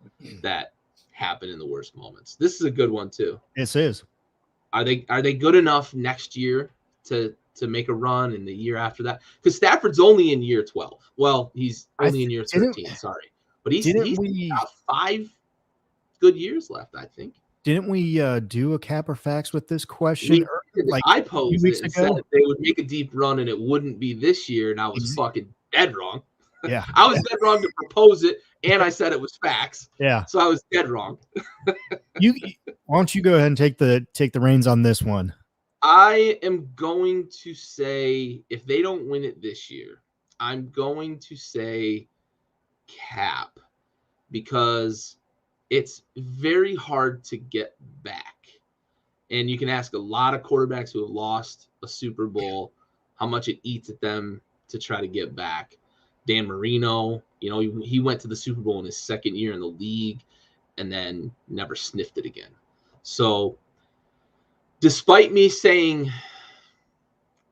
that happen in the worst moments. This is a good one too. This is. Are they good enough next year to make a run in the year after that? Because Stafford's only in year 12. Well, he's only in year 13. Sorry, but he's got 5 good years left, I think. Didn't we do a cap or facts with this question? like I posed weeks it and ago. said they would make a deep run and it wouldn't be this year, and I was fucking dead wrong. Yeah. I was dead wrong to propose it, and I said it was facts. Yeah. So I was dead wrong. Why don't you go ahead and take the reins on this one? I am going to say, if they don't win it this year, I'm going to say Cap, because it's very hard to get back. And you can ask a lot of quarterbacks who have lost a Super Bowl how much it eats at them to try to get back. Dan Marino, he went to the Super Bowl in his second year in the league and then never sniffed it again. So despite me saying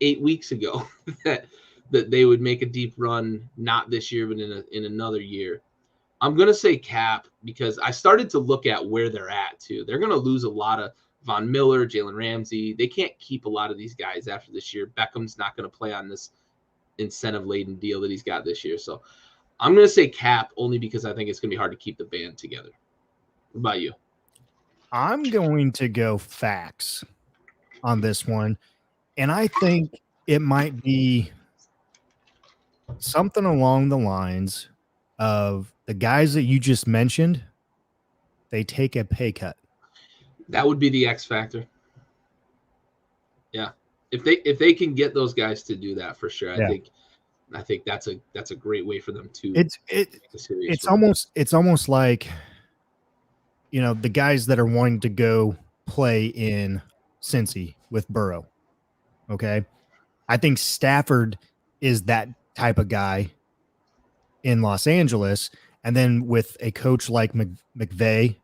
8 weeks ago that they would make a deep run, not this year, but in another year, I'm going to say Cap, because I started to look at where they're at too. They're going to lose a lot of Von Miller, Jalen Ramsey. They can't keep a lot of these guys after this year. Beckham's not going to play on this incentive-laden deal that he's got this year. So I'm going to say Cap, only because I think it's going to be hard to keep the band together. What about you? I'm going to go facts on this one. And I think it might be something along the lines of the guys that you just mentioned. They take a pay cut. That would be the X factor. Yeah. If they can get those guys to do that, for sure. Yeah. I think that's a great way for them to. It's almost like, the guys that are wanting to go play in Cincy with Burrow. Okay. I think Stafford is that type of guy in Los Angeles. And then with a coach like McVay,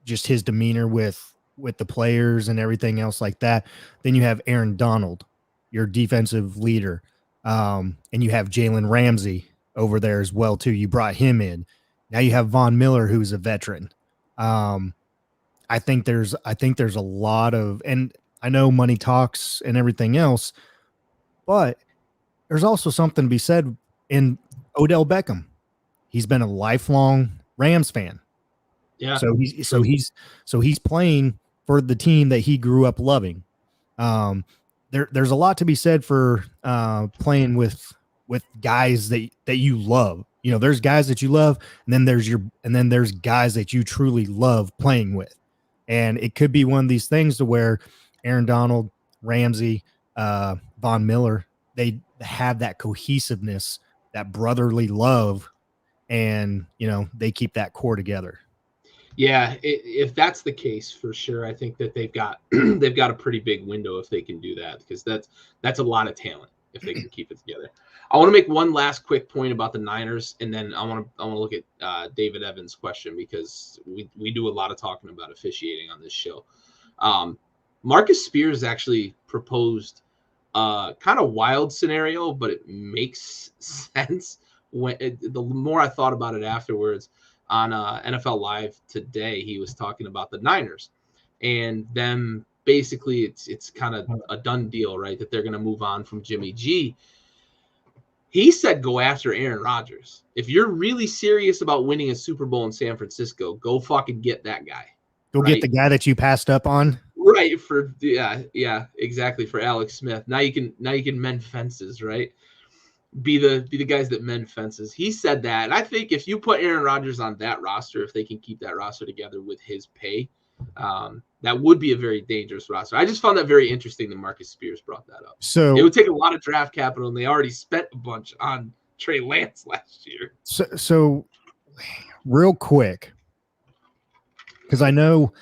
just his demeanor with the players and everything else like that. Then you have Aaron Donald, your defensive leader. And you have Jalen Ramsey over there as well too. You brought him in. Now you have Von Miller, who's a veteran. I think there's a lot of, and I know money talks and everything else, but there's also something to be said in Odell Beckham. He's been a lifelong Rams fan. Yeah. So he's playing for the team that he grew up loving. There's a lot to be said for playing with guys that you love. There's guys that you love, and then there's guys that you truly love playing with. And it could be one of these things to where Aaron Donald, Ramsey, Von Miller, they have that cohesiveness, that brotherly love, and they keep that core together. Yeah, if that's the case, for sure, I think that they've got a pretty big window if they can do that, because that's a lot of talent if they can keep it together. I want to make one last quick point about the Niners, and then I want to look at David Evans' question, because we do a lot of talking about officiating on this show. Marcus Spears actually proposed a kind of wild scenario, but it makes sense the more I thought about it afterwards. On NFL Live today, he was talking about the Niners and them. Basically, it's kind of a done deal, right? That they're going to move on from Jimmy G. He said, go after Aaron Rodgers. If you're really serious about winning a Super Bowl in San Francisco, go fucking get that guy. Go get the guy that you passed up on. Right. Yeah, exactly. For Alex Smith. Now you can mend fences, right? Be the guys that mend fences. He said that. And I think if you put Aaron Rodgers on that roster, if they can keep that roster together with his pay, that would be a very dangerous roster. I just found that very interesting that Marcus Spears brought that up. So it would take a lot of draft capital, and they already spent a bunch on Trey Lance last year. So real quick, because I know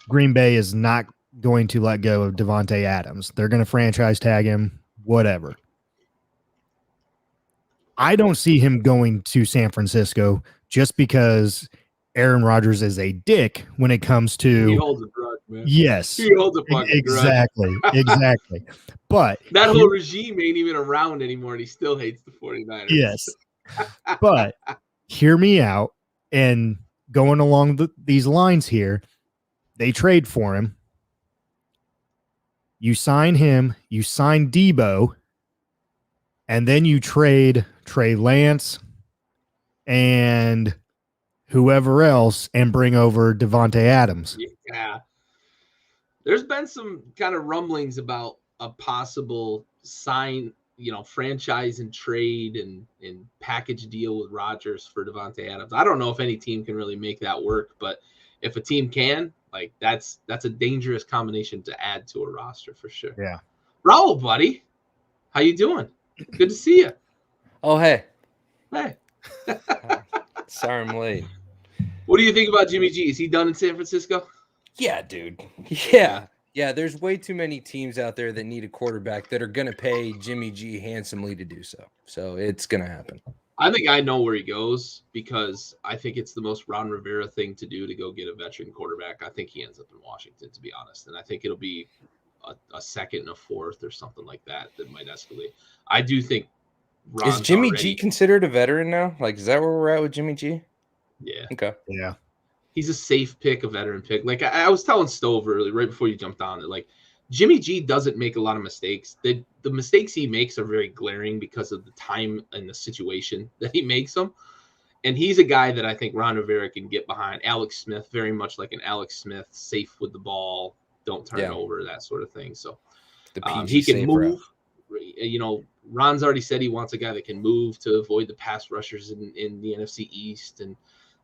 Green Bay is not going to let go of Devontae Adams. They're going to franchise tag him, whatever. I don't see him going to San Francisco just because Aaron Rodgers is a dick when it comes to. He holds a grudge, man. Yes. He holds a fucking grudge. Exactly. But that whole regime ain't even around anymore, and he still hates the 49ers. Yes. But hear me out, and going along these lines here, they trade for him. You sign him, you sign Debo, and then you trade Trey Lance and whoever else and bring over Devontae Adams. Yeah. There's been some kind of rumblings about a possible franchise and trade and package deal with Rodgers for Devontae Adams. I don't know if any team can really make that work, but if a team can, like that's a dangerous combination to add to a roster for sure. Yeah. Raul, buddy, how you doing? Good to see you. Oh, hey. Hey. Sorry I'm late. What do you think about Jimmy G? Is he done in San Francisco? Yeah, dude. Yeah. There's way too many teams out there that need a quarterback that are going to pay Jimmy G handsomely to do so. So it's going to happen. I think I know where he goes because I think it's the most Ron Rivera thing to do to go get a veteran quarterback. I think he ends up in Washington, to be honest. And I think it'll be a second and a fourth or something like that might escalate. I do think Ron's Is Jimmy G considered a veteran now? Like, is that where we're at with Jimmy G? Yeah. Okay. Yeah. He's a safe pick, a veteran pick. Like I was telling Stove earlier, right before you jumped on it, like Jimmy G doesn't make a lot of mistakes. The mistakes he makes are very glaring because of the time and the situation that he makes them. And he's a guy that I think Ron Rivera can get behind. Alex Smith, very much like an Alex Smith, safe with the ball, don't turn it over, that sort of thing. So he can move. Route. Ron's already said he wants a guy that can move to avoid the pass rushers in the NFC East, and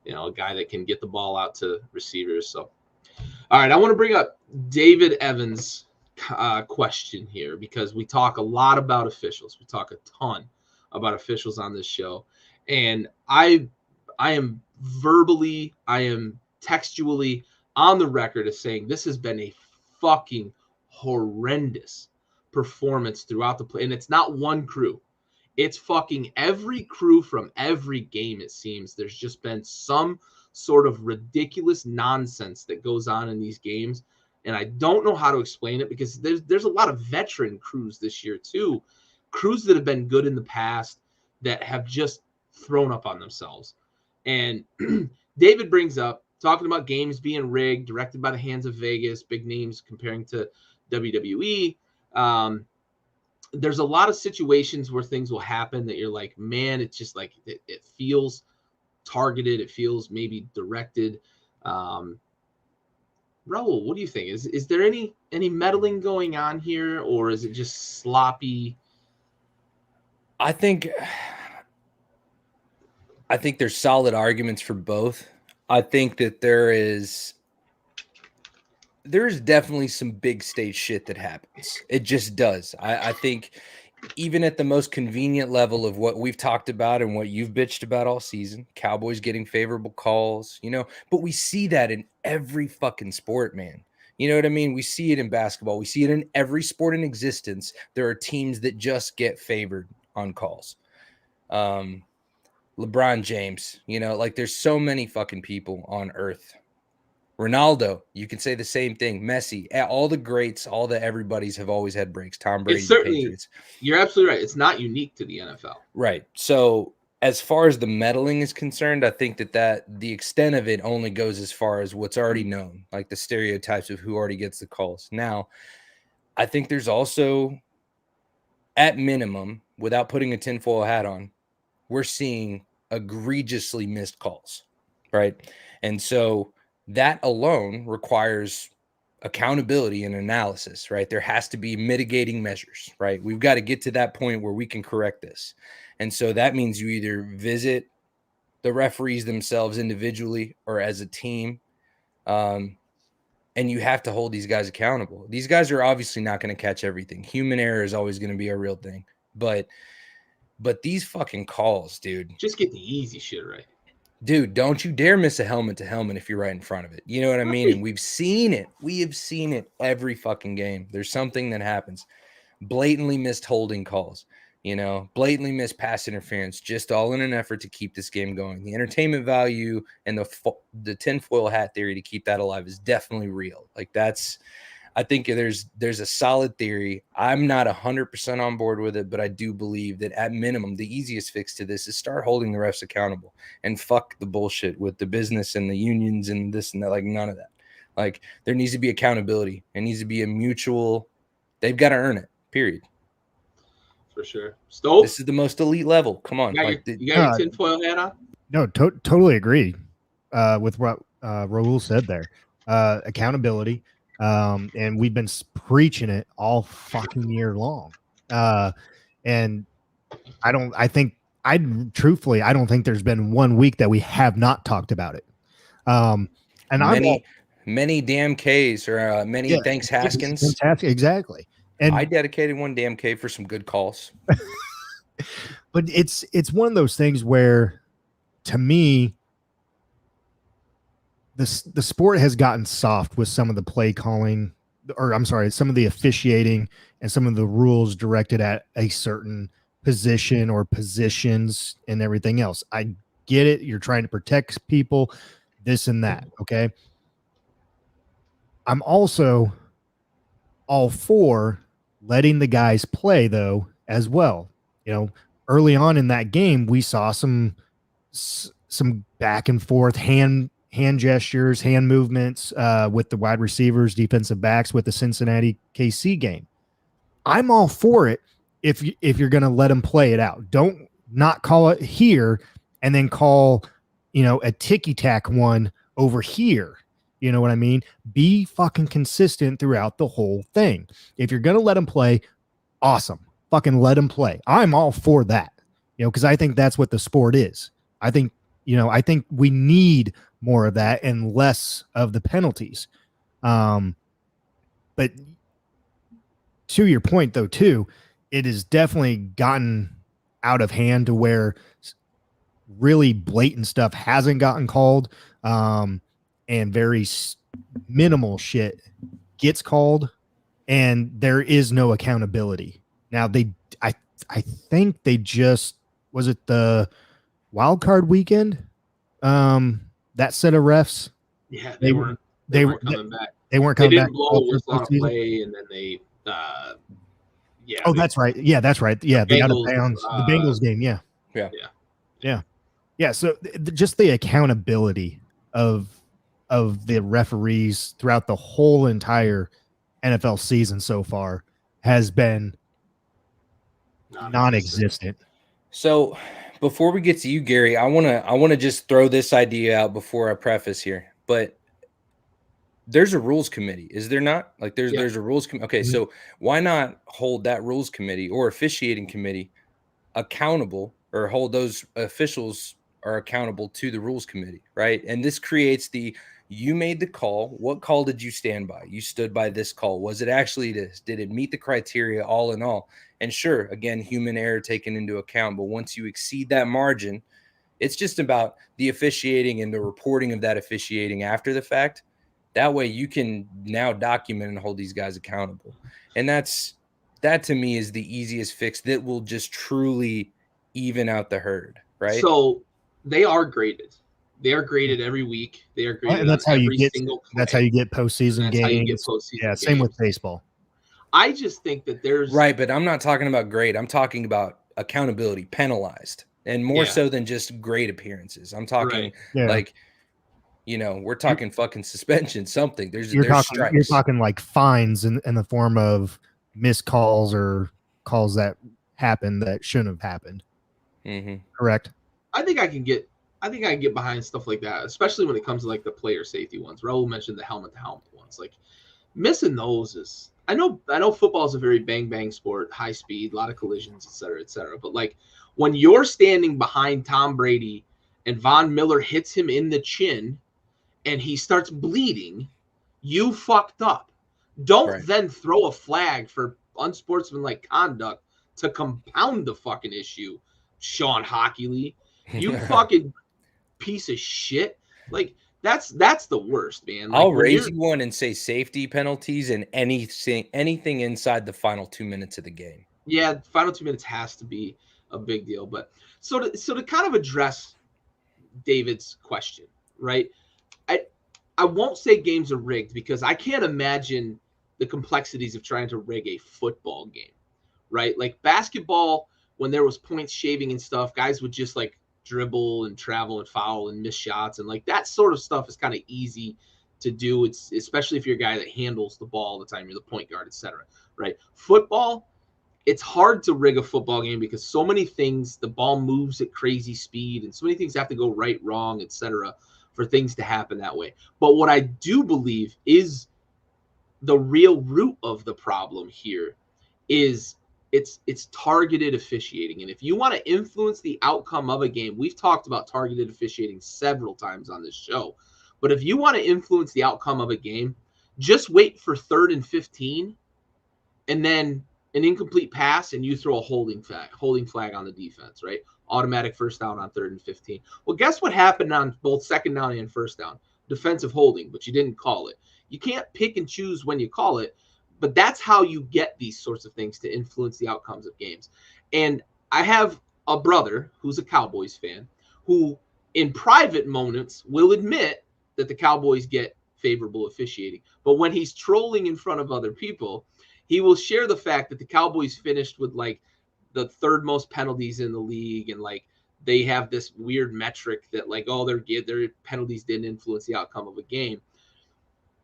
a guy that can get the ball out to receivers. So, all right, I want to bring up David Evans' question here because we talk a lot about officials. We talk a ton about officials on this show, and I am verbally, I am textually on the record as saying this has been a fucking horrendous performance throughout the play, and it's not one crew. It's fucking every crew from every game, it seems. There's just been some sort of ridiculous nonsense that goes on in these games, and I don't know how to explain it because there's a lot of veteran crews this year too, crews that have been good in the past that have just thrown up on themselves. And David brings up, talking about games being rigged, directed by the hands of Vegas, big names comparing to WWE. There's a lot of situations where things will happen that you're like, man, it's just like it feels targeted. It feels maybe directed. Raul, what do you think? Is there any meddling going on here, or is it just sloppy? I think there's solid arguments for both. I think that there's definitely some big stage shit that happens. It just does. I think even at the most convenient level of what we've talked about and what you've bitched about all season, Cowboys getting favorable calls, but we see that in every fucking sport, man. You know what I mean? We see it in basketball. We see it in every sport in existence. There are teams that just get favored on calls. LeBron James, like there's so many fucking people on earth. Ronaldo, you can say the same thing. Messi, all the greats, all the everybody's have always had breaks. Tom Brady, Patriots. You're absolutely right. It's not unique to the NFL. Right. So as far as the meddling is concerned, I think that the extent of it only goes as far as what's already known, like the stereotypes of who already gets the calls. Now, I think there's also, at minimum, without putting a tinfoil hat on, we're seeing egregiously missed calls, right? And so that alone requires accountability and analysis, right? There has to be mitigating measures, right? We've got to get to that point where we can correct this. And so that means you either visit the referees themselves individually or as a team, and you have to hold these guys accountable. These guys are obviously not going to catch everything. Human error is always going to be a real thing. But these fucking calls, dude. Just get the easy shit right. Dude, don't you dare miss a helmet to helmet if you're right in front of it. You know what I mean? And we've seen it. We have seen it every fucking game. There's something that happens. Blatantly missed holding calls, blatantly missed pass interference, just all in an effort to keep this game going. The entertainment value and the tinfoil hat theory to keep that alive is definitely real. Like I think there's a solid theory. I'm not 100% on board with it, but I do believe that at minimum, the easiest fix to this is start holding the refs accountable and fuck the bullshit with the business and the unions and this and that. Like none of that. Like there needs to be accountability. It needs to be a mutual. They've got to earn it. Period. For sure. Stope? This is the most elite level. Come on. You got your tinfoil hat on? No, totally agree with what Raul said there. Accountability. And we've been preaching it all fucking year long. And truthfully, I don't think there's been 1 week that we have not talked about it. And many damn Ks or many thanks Haskins. Fantastic, exactly. And I dedicated one damn K for some good calls. But it's one of those things where, to me, the sport has gotten soft with some of the play calling, or I'm sorry, some of the officiating and some of the rules directed at a certain position or positions and everything else. I get it. You're trying to protect people, this and that. Okay. I'm also all for letting the guys play, though, as well. You know, early on in that game, we saw some back and forth hand gestures, hand movements with the wide receivers, defensive backs with the Cincinnati KC game. I'm all for it if you're going to let them play it out. Don't not call it here and then call, a ticky-tack one over here. You know what I mean? Be fucking consistent throughout the whole thing. If you're going to let them play, awesome. Fucking let them play. I'm all for that, because I think that's what the sport is. I think we need more of that and less of the penalties. But to your point, though, too, it has definitely gotten out of hand to where really blatant stuff hasn't gotten called, and very minimal shit gets called, and there is no accountability. Now, I think they just, was it the wild card weekend? That set of refs. Yeah, they weren't coming back. They weren't coming back. They didn't blow a whistle on a play, and then they, yeah. Oh, that's right. Yeah, that's right. Yeah, the out of bounds, the Bengals game. Yeah. So just the accountability of the referees throughout the whole entire NFL season so far has been non-existent. So before we get to you, Gary, I want to just throw this idea out before I preface here, but there's a rules committee, is there not? Like there's a rules committee. Okay. Mm-hmm. So why not hold that rules committee or officiating committee accountable, or hold those officials are accountable to the rules committee, right? And this creates you made the call. What call did you stand by? You stood by this call. Was it actually this? Did it meet the criteria all in all? And sure, again, human error taken into account. But once you exceed that margin, it's just about the officiating and the reporting of that officiating after the fact. That way you can now document and hold these guys accountable. And that to me is the easiest fix that will just truly even out the herd, right? So they are graded. They are graded every week. They are graded. And that's how you get. That's how you get postseason games. Yeah, same with baseball. I just think that there's right, but I'm not talking about grade. I'm talking about accountability, penalized, and more so than just grade appearances. I'm talking like, we're talking fucking suspension. Something there's strikes. You're talking like fines in the form of missed calls or calls that happened that shouldn't have happened. Mm-hmm. Correct. I think I can get behind stuff like that, especially when it comes to like the player safety ones. Raul mentioned the helmet to helmet ones. Like missing those is, I know football is a very bang sport, high speed, a lot of collisions, et cetera. But like when you're standing behind Tom Brady and Von Miller hits him in the chin and he starts bleeding, you fucked up. Don't then throw a flag for unsportsmanlike conduct to compound the fucking issue, Sean Hockley. You fucking piece of shit. Like that's the worst, man. Like, I'll raise you one and say safety penalties and anything inside the final 2 minutes of the game. Yeah, the final 2 minutes has to be a big deal. But so to kind of address David's question, right? I won't say games are rigged because I can't imagine the complexities of trying to rig a football game, right? Like basketball, when there was points shaving and stuff, guys would just like dribble and travel and foul and miss shots, and like that sort of stuff is kind of easy to do. It's especially if you're a guy that handles the ball all the time, you're the point guard, etc. Right? Football, it's hard to rig a football game because so many things, the ball moves at crazy speed, and so many things have to go right, wrong, etc. for things to happen that way. But what I do believe is the real root of the problem here is it's targeted officiating. And if you want to influence the outcome of a game, we've talked about targeted officiating several times on this show. But if you want to influence the outcome of a game, just wait for 3rd and 15 and then an incomplete pass and you throw a holding flag on the defense, right? Automatic first down on 3rd and 15. Well, guess what happened on both 2nd down and 1st down? Defensive holding, but you didn't call it. You can't pick and choose when you call it, but that's how you get these sorts of things to influence the outcomes of games. And I have a brother who's a Cowboys fan who in private moments will admit that the Cowboys get favorable officiating. But when he's trolling in front of other people, he will share the fact that the Cowboys finished with like the 3rd most penalties in the league. And like they have this weird metric that like, oh, their penalties didn't influence the outcome of a game.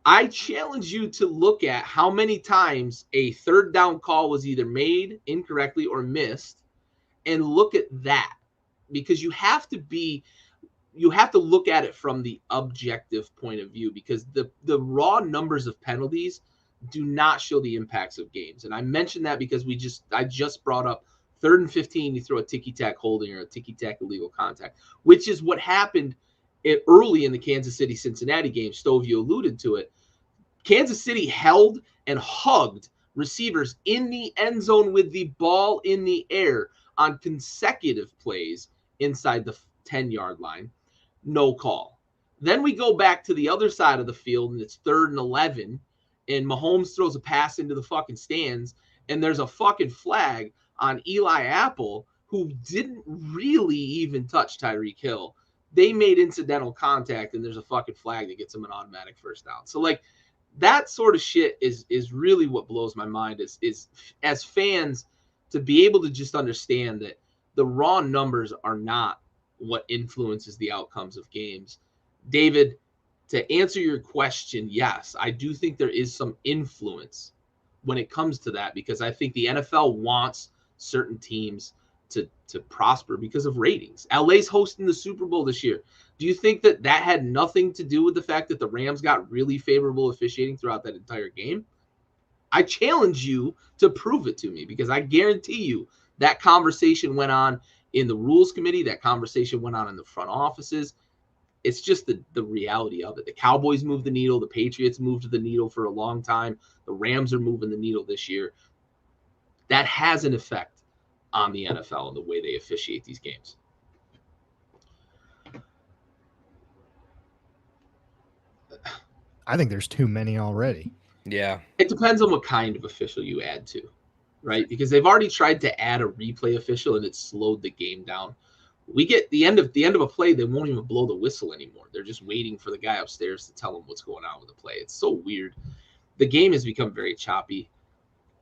I challenge you to look at how many times a 3rd down call was either made incorrectly or missed and look at that, because you have to look at it from the objective point of view, because the raw numbers of penalties do not show the impacts of games. And I mentioned that because I just brought up 3rd and 15, you throw a ticky-tack holding or a ticky-tack illegal contact, which is what happened early in the Kansas City-Cincinnati game. Stove, you alluded to it. Kansas City held and hugged receivers in the end zone with the ball in the air on consecutive plays inside the 10-yard line. No call. Then we go back to the other side of the field, and it's 3rd and 11, and Mahomes throws a pass into the fucking stands, and there's a fucking flag on Eli Apple, who didn't really even touch Tyreek Hill. They made incidental contact, and there's a fucking flag that gets him an automatic first down. So, like, that sort of shit is really what blows my mind is as fans to be able to just understand that the raw numbers are not what influences the outcomes of games. David, to answer your question, yes, I do think there is some influence when it comes to that, because I think the NFL wants certain teams to prosper because of ratings. LA's hosting the Super Bowl this year. Do you think that had nothing to do with the fact that the Rams got really favorable officiating throughout that entire game? I challenge you to prove it to me, because I guarantee you that conversation went on in the rules committee. That conversation went on in the front offices. It's just the reality of it. The Cowboys moved the needle. The Patriots moved the needle for a long time. The Rams are moving the needle this year. That has an effect on the NFL and the way they officiate these games. I think there's too many already. Yeah. It depends on what kind of official you add to, right? Because they've already tried to add a replay official and it slowed the game down. We get the end of a play, they won't even blow the whistle anymore. They're just waiting for the guy upstairs to tell them what's going on with the play. It's so weird. The game has become very choppy.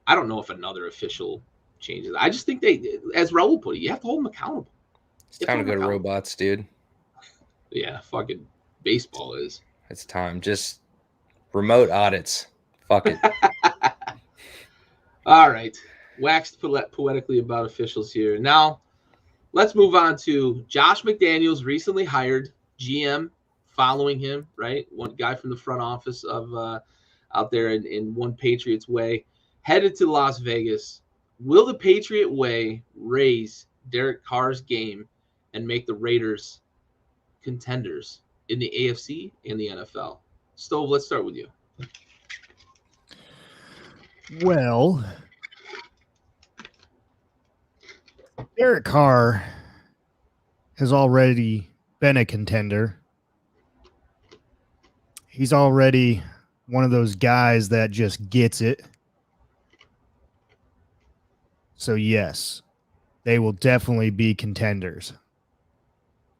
I don't know if another official changes. I just think they, as Raul put it, you have to hold them accountable. It's time to go to robots, dude. Yeah, fucking baseball is. It's time. Just remote audits. Fuck it. All right. Waxed poetically about officials here. Now, let's move on to Josh McDaniels, recently hired GM, following him, right? One guy from the front office of out there in One Patriots Way, headed to Las Vegas. Will the Patriot Way raise Derek Carr's game and make the Raiders contenders in the AFC and the NFL? Stove, let's start with you. Well, Derek Carr has already been a contender. He's already one of those guys that just gets it. So, yes, they will definitely be contenders.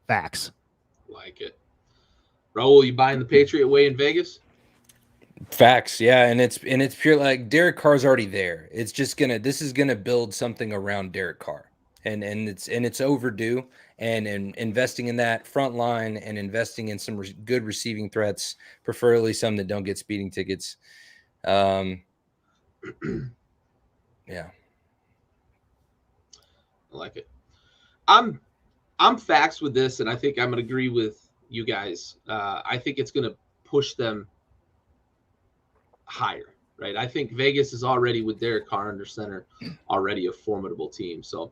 Facts. Like it. Raul, you buying the Patriot Way in Vegas? Facts, yeah, and it's pure, like, Derek Carr's already there. It's just this is gonna build something around Derek Carr, and it's overdue. And investing in that front line and investing in some good receiving threats, preferably some that don't get speeding tickets. Yeah. I like it. I'm facts with this, and I think I'm gonna agree with you guys. I think it's gonna push them higher. right? I think Vegas is already, with Derek Carr under center, already a formidable team. So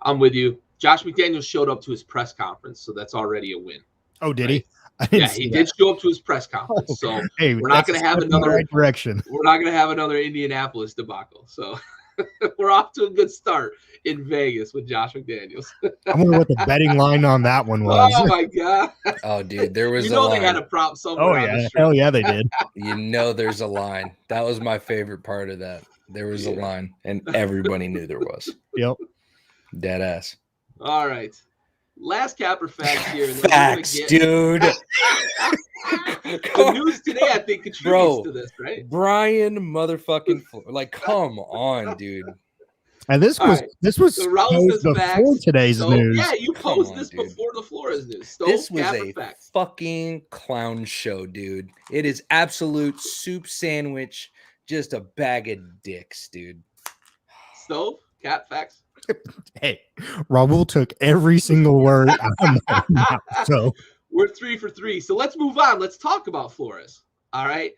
I'm with you. Josh McDaniels showed up to his press conference, so that's already a win. Oh, did right? he? Yeah, he did show up to his press conference. So hey, we're not going to have another right direction. We're not going to have another Indianapolis debacle. So we're off to a good start in Vegas with Josh McDaniels. I wonder what the betting line on that one was. Oh my god! Oh, dude, there was. They had a prop somewhere. Oh yeah, hell yeah, they did. There's a line. That was my favorite part of that. There was a line, and everybody knew there was. Yep. Dead ass. All right. Last capper fact here. Facts, dude. The news today, I think, contributes to this, right? Brian motherfucking come on, dude. And this was posed before today's news. Yeah, you posed this before the Flores news. This was a fucking clown show, dude. It is absolute soup sandwich, just a bag of dicks, dude. Stove, cat facts. Hey, Raul took every single word out of my mouth. So we're 3 for 3. So let's move on. Let's talk about Flores. All right.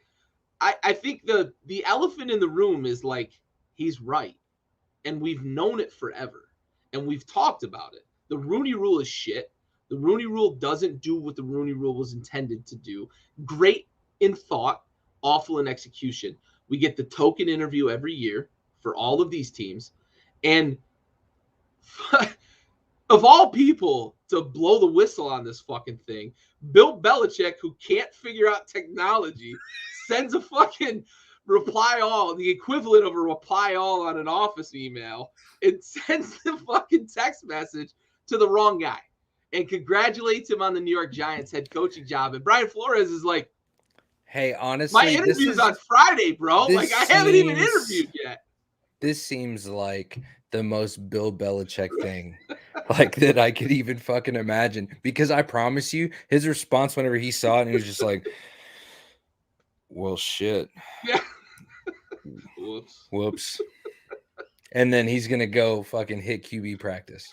I think the elephant in the room is he's right. And we've known it forever. And we've talked about it. The Rooney Rule is shit. The Rooney Rule doesn't do what the Rooney Rule was intended to do. Great in thought, awful in execution. We get the token interview every year for all of these teams. And of all people to blow the whistle on this fucking thing, Bill Belichick, who can't figure out technology, sends a fucking reply all, the equivalent of a reply all on an office email, and sends the fucking text message to the wrong guy and congratulates him on the New York Giants head coaching job. And Brian Flores is like, hey, honestly, my interview's on Friday, bro. I haven't even interviewed yet. This seems like the most Bill Belichick thing that I could even fucking imagine, because I promise you his response whenever he saw it, and he was just like, well, shit. Yeah. Whoops. And then he's going to go fucking hit QB practice.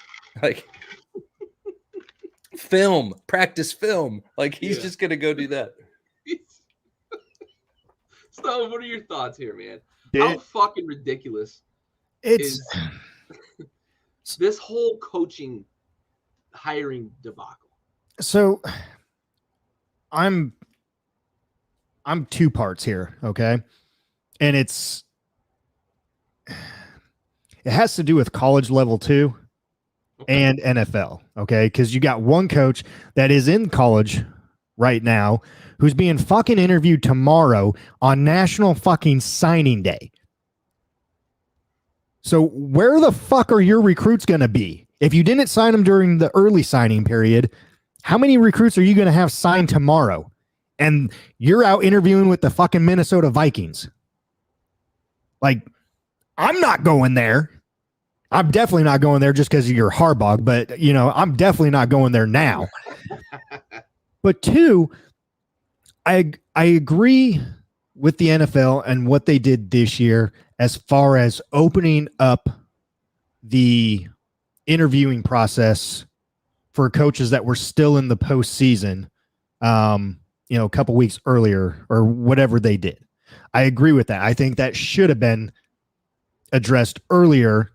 Practice film. He's just going to go do that. So what are your thoughts here, man? How fucking ridiculous is this whole coaching hiring debacle? So I'm 2 parts here, okay? And it has to do with college level too, and NFL, okay? Because you got one coach that is in college right now who's being fucking interviewed tomorrow on National fucking Signing Day. So where the fuck are your recruits going to be? If you didn't sign them during the early signing period, how many recruits are you going to have signed tomorrow? And you're out interviewing with the fucking Minnesota Vikings. I'm not going there. I'm definitely not going there just because of your Harbaugh, but I'm definitely not going there now. But 2, I agree with the NFL and what they did this year as far as opening up the interviewing process for coaches that were still in the postseason, a couple weeks earlier or whatever they did. I agree with that. I think that should have been addressed earlier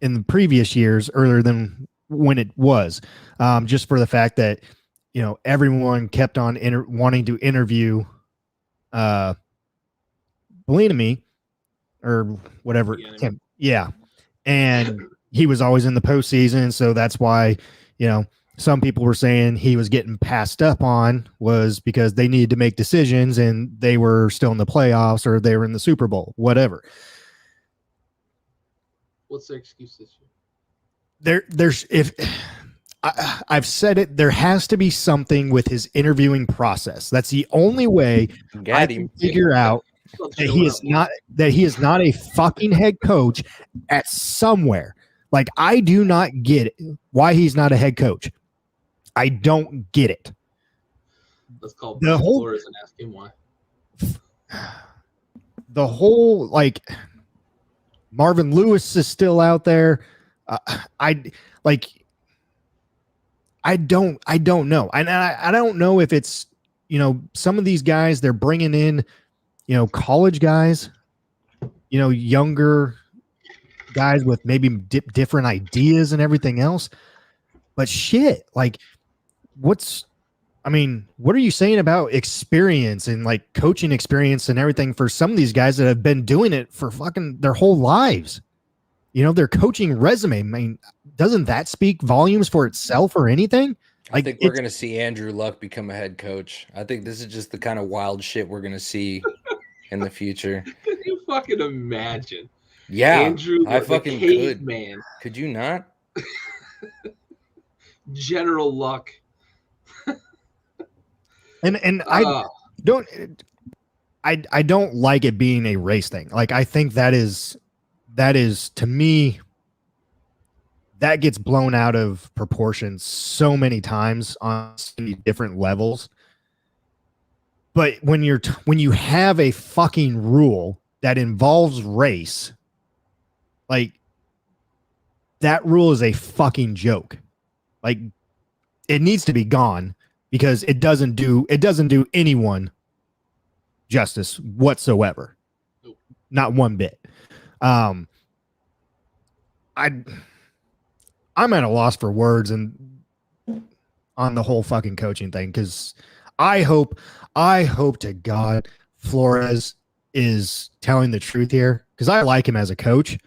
in the previous years, earlier than when it was, just for the fact that, everyone kept on wanting to interview Bellamy or whatever. Yeah. And he was always in the postseason. So that's why, some people were saying he was getting passed up on was because they needed to make decisions and they were still in the playoffs or they were in the Super Bowl, whatever. What's their excuse this year? I've said it, there has to be something with his interviewing process. That's the only way I can figure out that he is not a fucking head coach at somewhere. I do not get it, why he's not a head coach. I don't get it. Let's call Brian Flores and ask him why. The whole Marvin Lewis is still out there. I don't know. And I don't know if it's, some of these guys they're bringing in, college guys, younger guys with maybe different ideas and everything else. But shit, like, what are you saying about experience and like coaching experience and everything for some of these guys that have been doing it for fucking their whole lives? Their coaching resume. I mean, doesn't that speak volumes for itself or anything? I think we're going to see Andrew Luck become a head coach. I think this is just the kind of wild shit we're going to see in the future. Can you fucking imagine? Yeah, Andrew, I fucking could. Man. Could you not? General Luck. and I don't like it being a race thing. Like, I think that is to me, that gets blown out of proportion so many times on so many different levels. But when you have a fucking rule that involves race, like, that rule is a fucking joke. Like, it needs to be gone because it doesn't do anyone justice whatsoever. Nope. Not one bit. I'm at a loss for words and on the whole fucking coaching thing, because I hope to God Flores is telling the truth here, because I like him as a coach.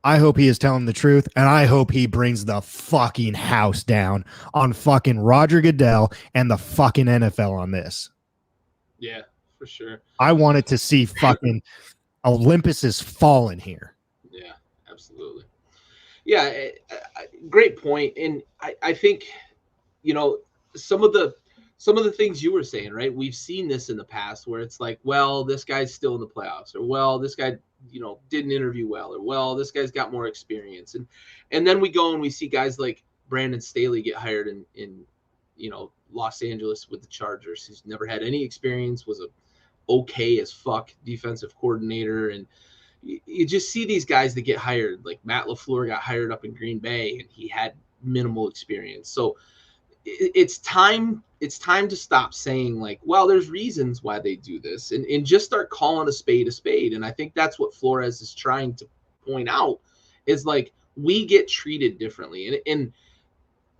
I hope he is telling the truth, and I hope he brings the fucking house down on fucking Roger Goodell and the fucking NFL on this. Yeah, for sure. I wanted to see fucking Olympus is falling here. Yeah, absolutely. Yeah, great point. And I think, some of the things you were saying, right? We've seen this in the past where it's like, well, this guy's still in the playoffs, or, well, this guy, didn't interview well, or, well, this guy's got more experience. And then we go and we see guys like Brandon Staley get hired in Los Angeles with the Chargers. He's never had any experience, was a okay as fuck defensive coordinator. And you just see these guys that get hired, like Matt LaFleur got hired up in Green Bay and he had minimal experience. So it's time to stop saying like, well, there's reasons why they do this, and just start calling a spade a spade. And I think that's what Flores is trying to point out, is like, we get treated differently. And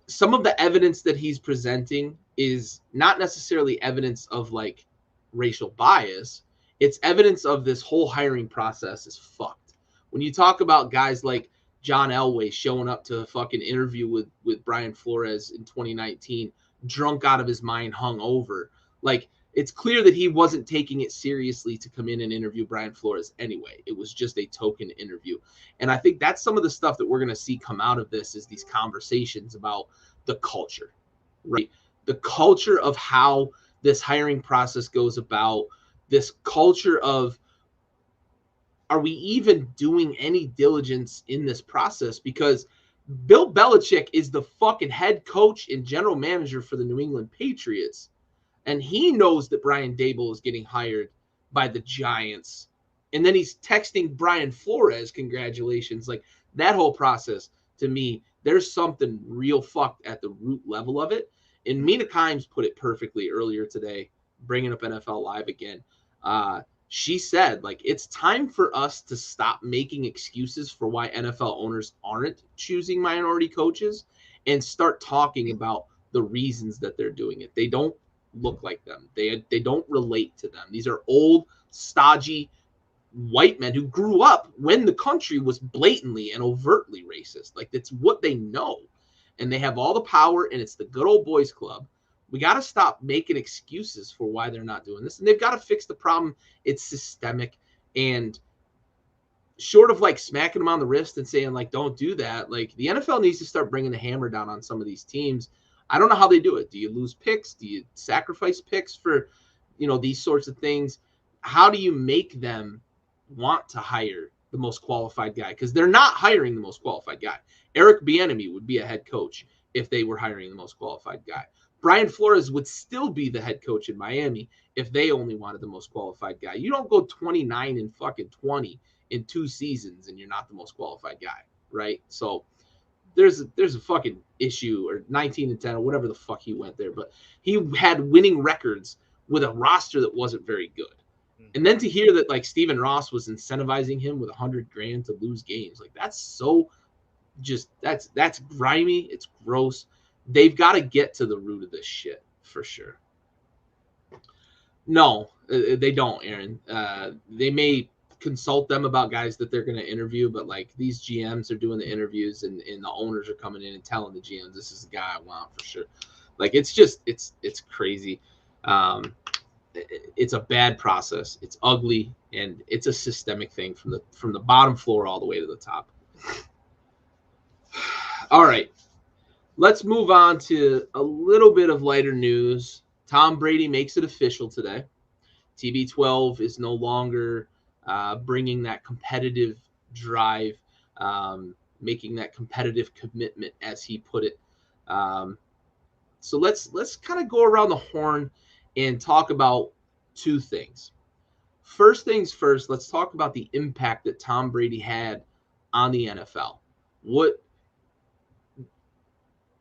some of the evidence that he's presenting is not necessarily evidence of like racial bias. It's evidence of this whole hiring process is fucked. When you talk about guys like John Elway showing up to a fucking interview with Brian Flores in 2019, drunk out of his mind, hung over, like, it's clear that he wasn't taking it seriously to come in and interview Brian Flores anyway. It was just a token interview. And I think that's some of the stuff that we're going to see come out of this, is these conversations about the culture, right? The culture of how this hiring process goes about, this culture of, are we even doing any diligence in this process? Because Bill Belichick is the fucking head coach and general manager for the New England Patriots. And he knows that Brian Daboll is getting hired by the Giants. And then he's texting Brian Flores, congratulations. Like, that whole process, to me, there's something real fucked at the root level of it. And Mina Kimes put it perfectly earlier today, bringing up NFL Live again. She said, like, it's time for us to stop making excuses for why NFL owners aren't choosing minority coaches and start talking about the reasons that they're doing it. They don't look like them. They don't relate to them. These are old, stodgy white men who grew up when the country was blatantly and overtly racist. Like, that's what they know. And they have all the power, and it's the good old boys club. We got to stop making excuses for why they're not doing this. And they've got to fix the problem. It's systemic. And short of like smacking them on the wrist and saying like, don't do that, like, the NFL needs to start bringing the hammer down on some of these teams. I don't know how they do it. Do you lose picks? Do you sacrifice picks for, these sorts of things? How do you make them want to hire the most qualified guy? Because they're not hiring the most qualified guy. Eric Bieniemy would be a head coach if they were hiring the most qualified guy. Brian Flores would still be the head coach in Miami if they only wanted the most qualified guy. You don't go 29 and fucking 20 in 2 seasons and you're not the most qualified guy, right? So there's a fucking issue, or 19 and 10 or whatever the fuck he went there. But he had winning records with a roster that wasn't very good. And then to hear that like Stephen Ross was incentivizing him with $100,000 to lose games, like that's so just that's grimy. It's gross. They've got to get to the root of this shit for sure. No, they don't, Aaron. They may consult them about guys that they're going to interview, but like these GMs are doing the interviews and the owners are coming in and telling the GMs this is the guy I want for sure. Like it's just it's crazy. It's a bad process. It's ugly, and it's a systemic thing from the bottom floor all the way to the top. All right, let's move on to a little bit of lighter news. Tom Brady makes it official today. TB12 is no longer bringing that competitive drive, making that competitive commitment, as he put it. So let's kind of go around the horn and talk about two things. First things first, let's talk about the impact that Tom Brady had on the NFL.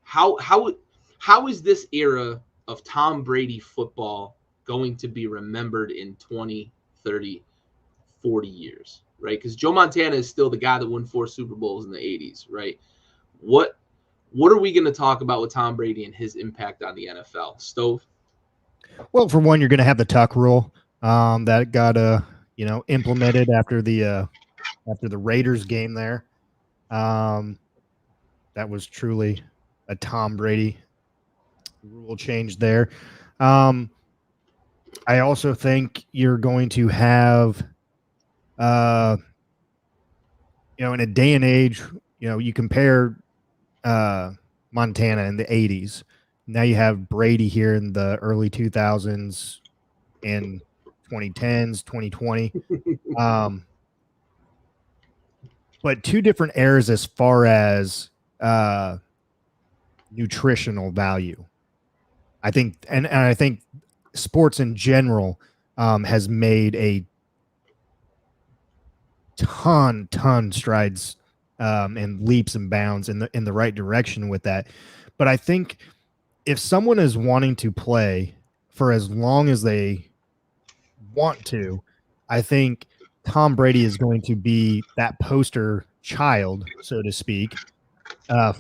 How is this era of Tom Brady football going to be remembered in 20, 30, 40 years, right? Because Joe Montana is still the guy that won 4 Super Bowls in the 80s, right? What are we going to talk about with Tom Brady and his impact on the NFL? Stove? Well, for one, you're going to have the tuck rule that got implemented after the Raiders game there. That was truly a Tom Brady rule change there. I also think you're going to have, in a day and age, you compare Montana in the 80s. Now you have Brady here in the early 2000s and 2010s, 2020. But two different eras as far as nutritional value. I think, and I think sports in general has made a ton strides and leaps and bounds in the right direction with that. But I think if someone is wanting to play for as long as they want to, I think Tom Brady is going to be that poster child, so to speak,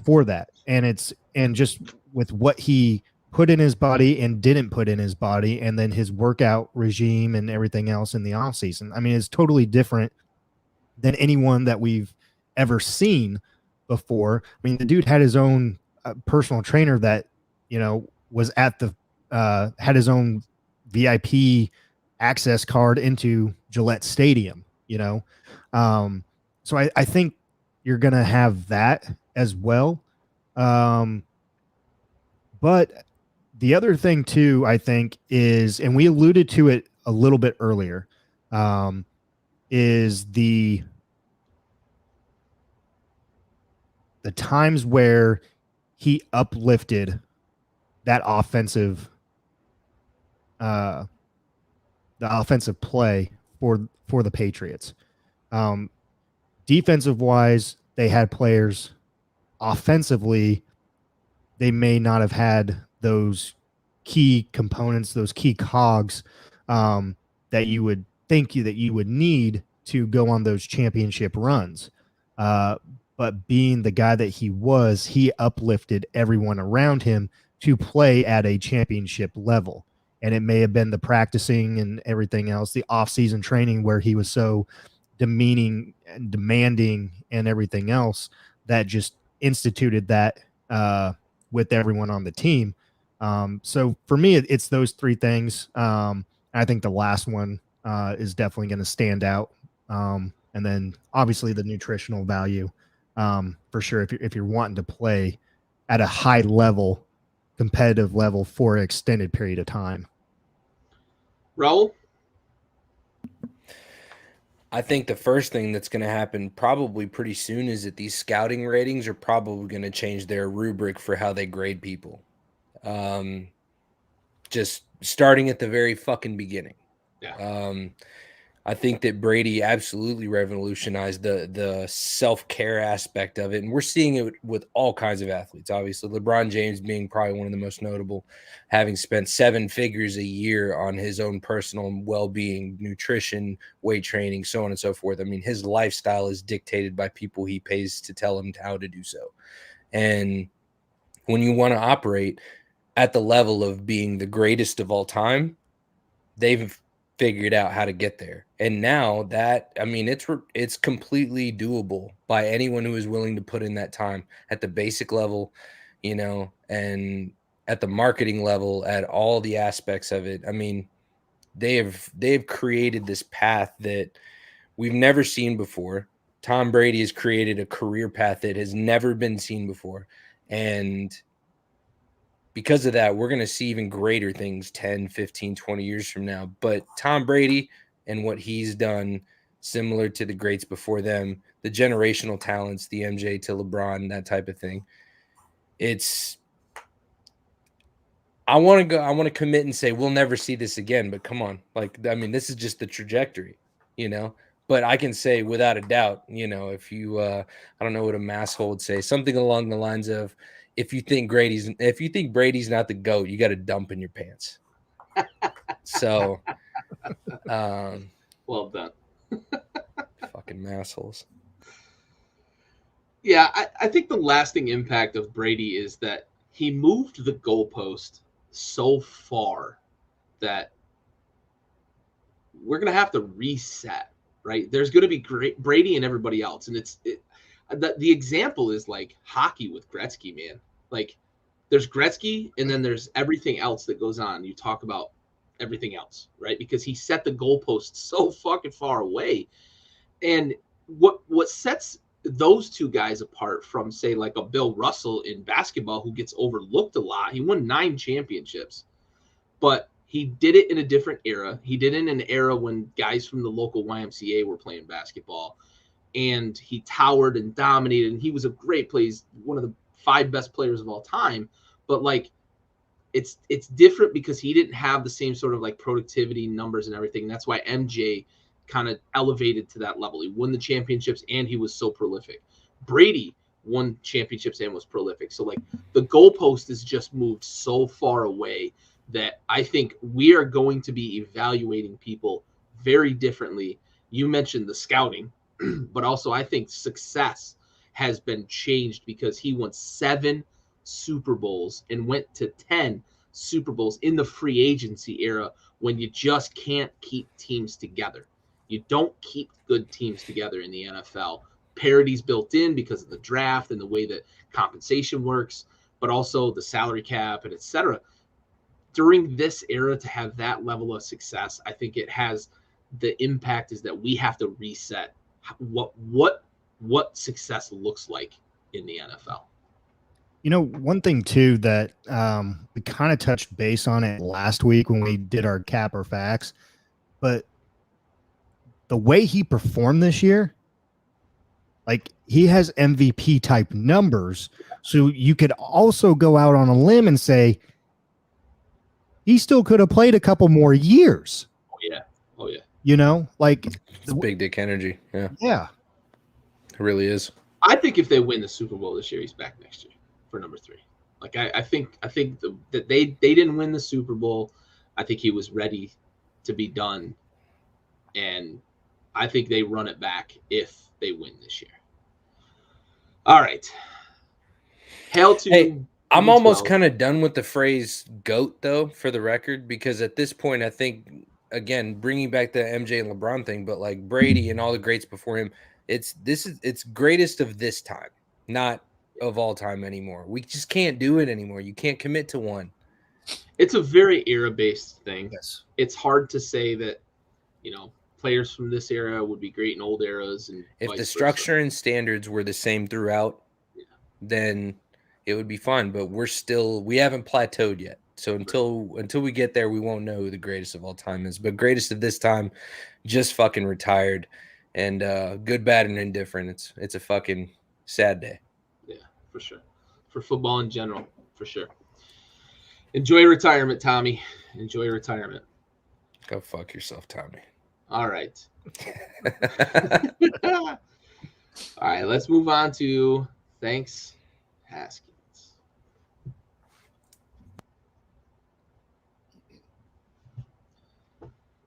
for that. And just with what he put in his body and didn't put in his body, and then his workout regime and everything else in the off season. I mean, it's totally different than anyone that we've ever seen before. I mean, the dude had his own personal trainer that, was at the, had his own VIP access card into Gillette Stadium, So I think you're going to have that as well. But the other thing too, I think is, and we alluded to it a little bit earlier, is the times where he uplifted that offensive, the offensive play for the Patriots. Defensive wise, they had players. Offensively, they may not have had those key components, those key cogs that you would think that you would need to go on those championship runs. But being the guy that he was, he uplifted everyone around him to play at a championship level. And it may have been the practicing and everything else, the off-season training where he was so demeaning and demanding and everything else that just instituted that with everyone on the team. So for me, it's those three things. I think the last one is definitely going to stand out. And then obviously the nutritional value, for sure. If you're wanting to play at a high level, competitive level for an extended period of time. Raul? I think the first thing that's going to happen probably pretty soon is that these scouting ratings are probably going to change their rubric for how they grade people. Just starting at the very fucking beginning. Yeah. I think that Brady absolutely revolutionized the self-care aspect of it. And we're seeing it with all kinds of athletes. Obviously, LeBron James being probably one of the most notable, having spent 7 figures a year on his own personal well-being, nutrition, weight training, so on and so forth. I mean, his lifestyle is dictated by people he pays to tell him how to do so. And when you want to operate at the level of being the greatest of all time, they've figured out how to get there. And now that, I mean, it's completely doable by anyone who is willing to put in that time at the basic level, you know, and at the marketing level, at all the aspects of it. I mean, they've created this path that we've never seen before. Tom Brady has created a career path that has never been seen before. And because of that, we're going to see even greater things 10, 15, 20 years from now. But Tom Brady and what he's done, similar to the greats before them, the generational talents, the MJ to LeBron, that type of thing. I want to commit and say we'll never see this again, but come on. Like, I mean, this is just the trajectory, you know? But I can say without a doubt, you know, if you, I don't know what a masshole would say, something along the lines of, if you think Brady's not the GOAT, you got to dump in your pants. So, well done. Fucking massholes. Yeah, I think the lasting impact of Brady is that he moved the goalpost so far that we're going to have to reset, right? There's going to be Brady and everybody else. And the example is like hockey with Gretzky, man. Like, there's Gretzky, and then there's everything else that goes on. You talk about everything else, right? Because he set the goalpost so fucking far away. And what sets those two guys apart from, say, like a Bill Russell in basketball, who gets overlooked a lot. He won 9 championships, but he did it in a different era. He did it in an era when guys from the local YMCA were playing basketball, and he towered and dominated, and he was a great player. He's one of the 5 best players of all time. But like, it's different because he didn't have the same sort of like productivity numbers and everything. That's why MJ kind of elevated to that level. He won the championships and he was so prolific. Brady won championships and was prolific. So like, the goalpost is just moved so far away that I think we are going to be evaluating people very differently. You mentioned the scouting, but also I think success has been changed because he won 7 Super Bowls and went to 10 Super Bowls in the free agency era, when you just can't keep teams together. You don't keep good teams together in the NFL. Parity's built in because of the draft and the way that compensation works, but also the salary cap and etc. During this era, to have that level of success, I think it has the impact is that we have to reset what success looks like in the NFL. You know, one thing too that we kind of touched base on it last week when we did our cap or facts, but the way he performed this year, like, he has MVP type numbers. So you could also go out on a limb and say he still could have played a couple more years. Oh yeah. You know, like, it's big dick energy. Yeah. It really is. I think if they win the Super Bowl this year, he's back next year for number 3. Like, I think that they didn't win the Super Bowl. I think he was ready to be done, and I think they run it back if they win this year. All right. Hail to. Hey, I'm almost kind of done with the phrase GOAT, though, for the record, because at this point, I think, again, bringing back the MJ and LeBron thing, but like Brady and all the greats before him, it's greatest of this time, not of all time anymore. We just can't do it anymore. You can't commit to one. It's a very era-based thing. Yes. It's hard to say that, you know, players from this era would be great in old eras. And if the structure and standards were the same throughout, then it would be fun. But we haven't plateaued yet. So until we get there, we won't know who the greatest of all time is. But greatest of this time just fucking retired. And good, bad, and indifferent. It's a fucking sad day. Yeah, for sure. For football in general, for sure. Enjoy retirement, Tommy. Enjoy retirement. Go fuck yourself, Tommy. All right. All right, let's move on to thanks, Haskins.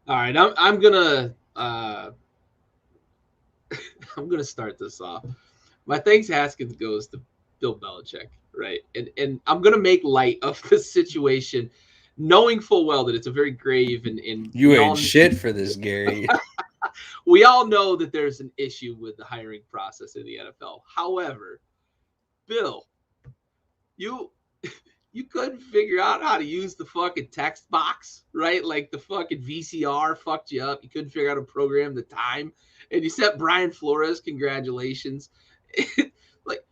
All right, I'm gonna I'm gonna start this off. My thanks, Haskins, goes to Bill Belichick, right? And I'm gonna make light of the situation, knowing full well that it's a very grave and you ain't shit for this, Gary. We all know that there's an issue with the hiring process in the NFL. However, Bill, you couldn't figure out how to use the fucking text box, right? Like the fucking VCR fucked you up. You couldn't figure out how to program the time. And you sent Brian Flores, congratulations. Like,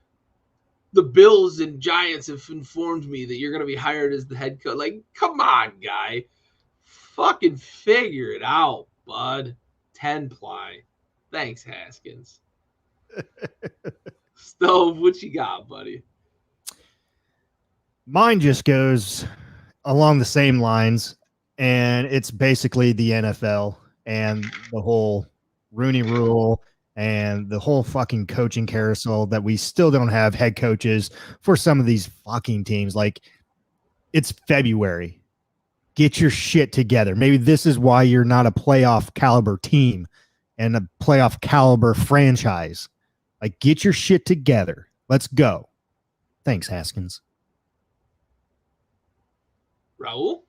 the Bills and Giants have informed me that you're going to be hired as the head coach. Like, come on, guy. Fucking figure it out, bud. 10-ply. Thanks, Haskins. Stove, what you got, buddy? Mine just goes along the same lines, and it's basically the NFL and the whole Rooney Rule and the whole fucking coaching carousel that we still don't have head coaches for some of these fucking teams. Like, it's February. Get your shit together. Maybe this is why you're not a playoff caliber team and a playoff caliber franchise. Like, get your shit together. Let's go. Thanks, Haskins. Raul?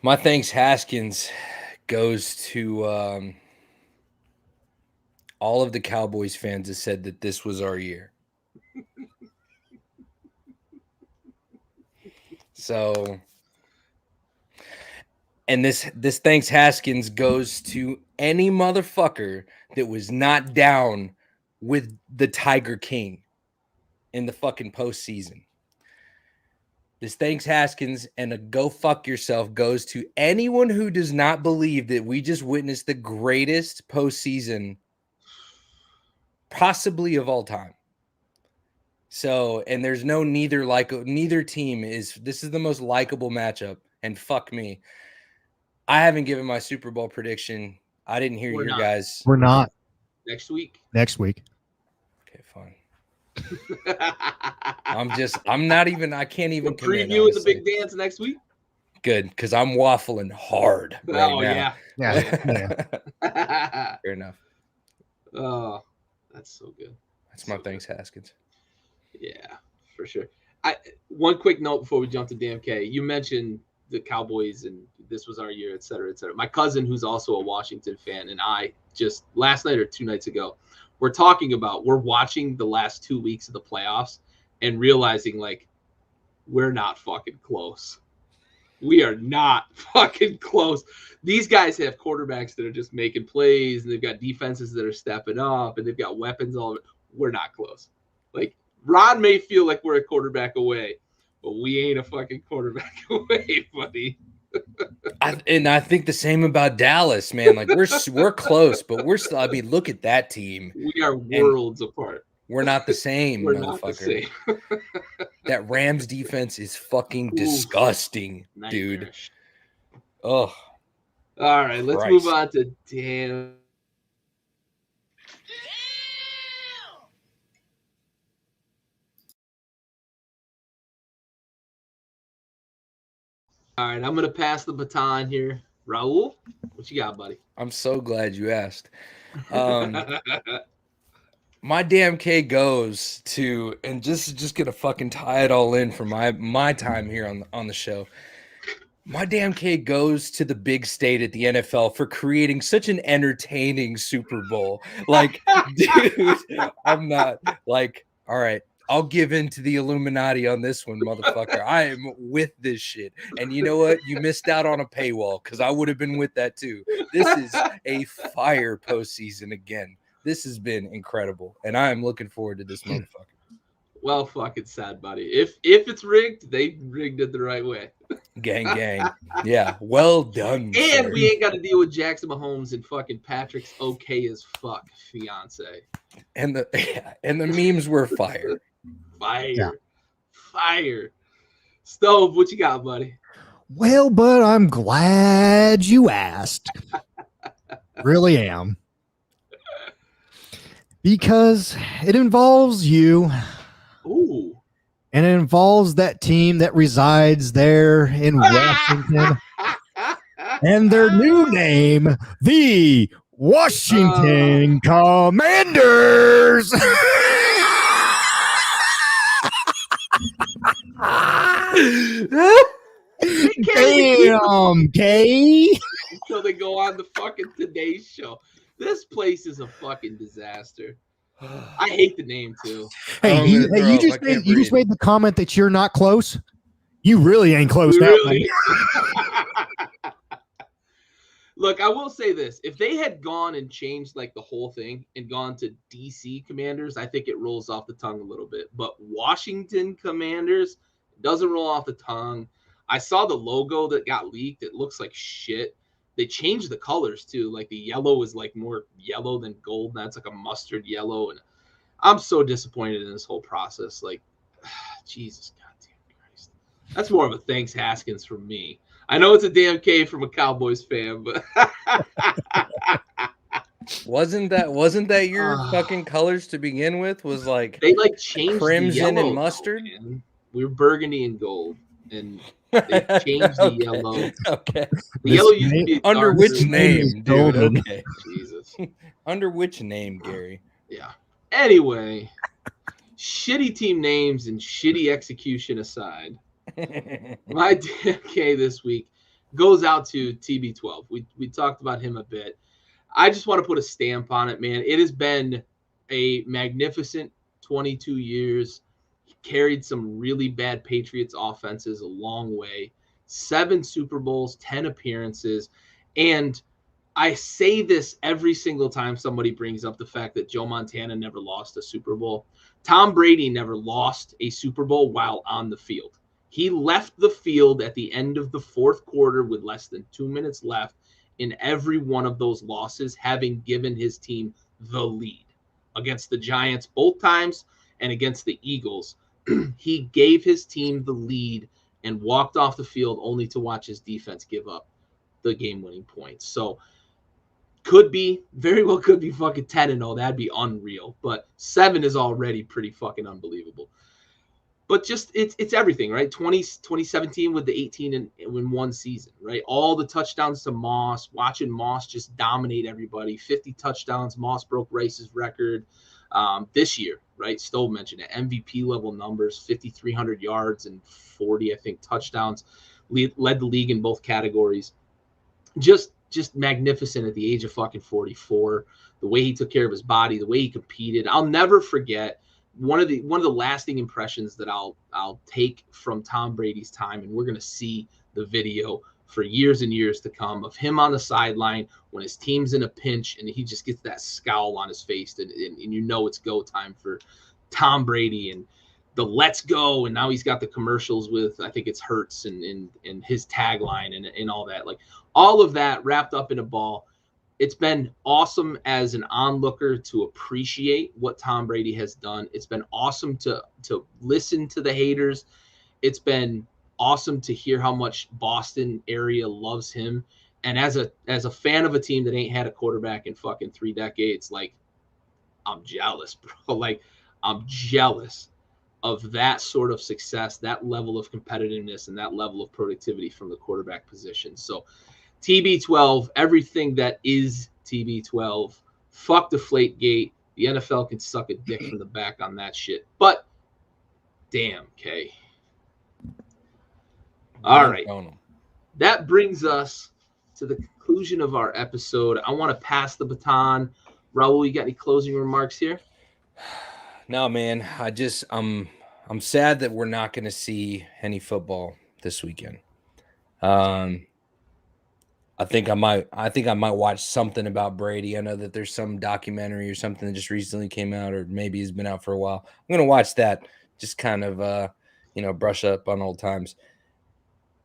My thanks, Haskins, goes to all of the Cowboys fans that said that this was our year. So, and this thanks, Haskins, goes to any motherfucker that was not down with the Tiger King in the fucking postseason. This thanks, Haskins, and a go fuck yourself goes to anyone who does not believe that we just witnessed the greatest postseason possibly of all time. So, and there's no neither team is, this is the most likable matchup, and fuck me. I haven't given my Super Bowl prediction. I didn't hear your guys. We're not. Next week. Okay, fine. I can't even We're previewing the big dance next week. Good, because I'm waffling hard right now. Yeah. Fair enough. Oh, that's so good. That's my thanks, Haskins. Yeah, for sure. One quick note before we jump to DMK. You mentioned the Cowboys and this was our year, et cetera, et cetera. My cousin, who's also a Washington fan, and I just last night or 2 nights ago, we're watching the last 2 weeks of the playoffs and realizing, like, we're not fucking close. We are not fucking close. These guys have quarterbacks that are just making plays, and they've got defenses that are stepping up, and they've got weapons all over. We're not close. Like, Ron may feel like we're a quarterback away, but we ain't a fucking quarterback away, buddy. I think the same about Dallas, man. Like, we're close, but we're still. I mean, look at that team. We are worlds apart. We're not the same, we're motherfucker. Not the same. That Rams defense is fucking disgusting, dude. Oh. All right, let's move on to Dan. All right, I'm going to pass the baton here. Raul, what you got, buddy? I'm so glad you asked. My damn K goes to, and just going to fucking tie it all in for my time here on the show. My damn K goes to the big state at the NFL for creating such an entertaining Super Bowl. Like, dude, I'm not like, all right, I'll give in to the Illuminati on this one, motherfucker. I am with this shit. And you know what? You missed out on a paywall because I would have been with that too. This is a fire postseason again. This has been incredible. And I am looking forward to this motherfucker. Well fucking sad, buddy. If it's rigged, they rigged it the right way. Gang, gang. Yeah, well done. And sir. We ain't got to deal with Jackson Mahomes and fucking Patrick's okay as fuck fiance. And the memes were fire. Fire. Stove, what you got, buddy? Well, but I'm glad you asked. really am. Because it involves you. Ooh. And it involves that team that resides there in Washington. And their new name, the Washington Commanders. Damn, Kay. Until they go on the fucking Today Show. This place is a fucking disaster. I hate the name too. Hey, you just made the comment that you're not close. You really ain't close that way. Look, I will say this. If they had gone and changed like the whole thing and gone to DC Commanders, I think it rolls off the tongue a little bit. But Washington Commanders doesn't roll off the tongue. I saw the logo that got leaked. It looks like shit. They changed the colors too. Like the yellow is like more yellow than gold. That's like a mustard yellow. And I'm so disappointed in this whole process. Like, Jesus goddamn Christ. That's more of a thanks Haskins from me. I know it's a damn K from a Cowboys fan, but wasn't that your fucking colors to begin with? Was like they like changed crimson the yellow, and mustard. Man. We were burgundy and gold, and they changed the yellow. Okay, the yellow used to be under which name, dude? Okay, Jesus. Under which name, Gary? Yeah. Anyway, shitty team names and shitty execution aside. My DMK this week goes out to TB12. We talked about him a bit. I just want to put a stamp on it, man. It has been a magnificent 22 years. He carried some really bad Patriots offenses a long way. 7 Super Bowls, 10 appearances. And I say this every single time somebody brings up the fact that Joe Montana never lost a Super Bowl. Tom Brady never lost a Super Bowl while on the field. He left the field at the end of the fourth quarter with less than 2 minutes left in every one of those losses, having given his team the lead against the Giants both times and against the Eagles. He gave his team the lead and walked off the field only to watch his defense give up the game-winning points. So very well could be fucking 10-0. That'd be unreal. But 7 is already pretty fucking unbelievable. But just it's everything, right? 2017 with the 18 in 1 season, right? All the touchdowns to Moss, watching Moss just dominate everybody. 50 touchdowns. Moss broke Rice's record this year, right? Stowe mentioned it. MVP level numbers, 5,300 yards and 40, I think, touchdowns. Led the league in both categories. Just magnificent at the age of fucking 44. The way he took care of his body, the way he competed. I'll never forget one of the lasting impressions that I'll take from Tom Brady's time, and we're going to see the video for years and years to come of him on the sideline when his team's in a pinch and he just gets that scowl on his face and you know it's go time for Tom Brady and the let's go. And now he's got the commercials with, I think it's Hertz and his tagline and all that, like all of that wrapped up in a ball. It's been awesome as an onlooker to appreciate what Tom Brady has done. It's been awesome to listen to the haters. It's been awesome to hear how much Boston area loves him. And as a fan of a team that ain't had a quarterback in fucking 3 decades, like I'm jealous, bro. Like I'm jealous of that sort of success, that level of competitiveness, and that level of productivity from the quarterback position. So TB12, everything that is TB12, fuck Deflategate. The NFL can suck a dick from the back on that shit. But damn, Kay. All right. That brings us to the conclusion of our episode. I want to pass the baton. Raul, you got any closing remarks here? No, man. I'm sad that we're not going to see any football this weekend. I think I might watch something about Brady. I know that there's some documentary or something that just recently came out, or maybe has been out for a while. I'm gonna watch that, just kind of brush up on old times.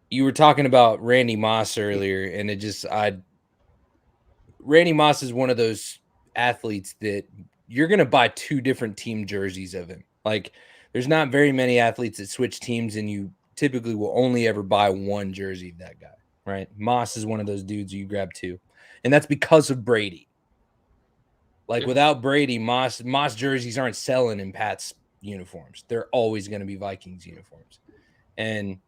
You were talking about Randy Moss earlier, and Randy Moss is one of those athletes that you're gonna buy 2 different team jerseys of him. Like, there's not very many athletes that switch teams, and you typically will only ever buy 1 jersey of that guy. Right. Moss is one of those dudes you grab 2. And that's because of Brady. Like without Brady, Moss jerseys aren't selling in Pat's uniforms. They're always going to be Vikings uniforms. And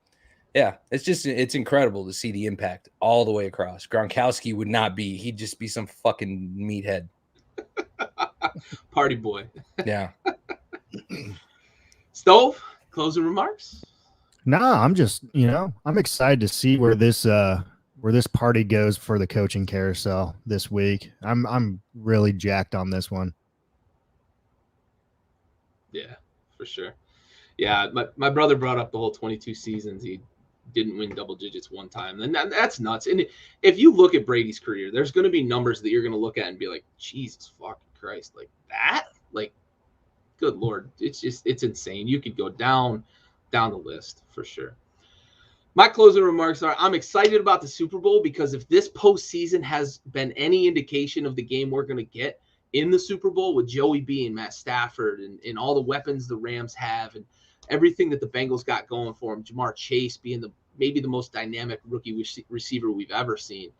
yeah, it's incredible to see the impact all the way across. Gronkowski would not be, he'd just be some fucking meathead. Party boy. Yeah. Stove, closing remarks? Nah, I'm just, I'm excited to see where this party goes for the coaching carousel this week. I'm really jacked on this one. Yeah, for sure. Yeah, my brother brought up the whole 22 seasons. He didn't win double digits one time. And that's nuts. And if you look at Brady's career, there's going to be numbers that you're going to look at and be like, Jesus fucking Christ, like that? Like, good Lord. It's insane. You could go down the list for sure. My closing remarks are I'm excited about the Super Bowl because if this postseason has been any indication of the game we're going to get in the Super Bowl with Joey B and Matt Stafford and all the weapons the Rams have and everything that the Bengals got going for them, Jamar Chase being maybe the most dynamic rookie receiver we've ever seen.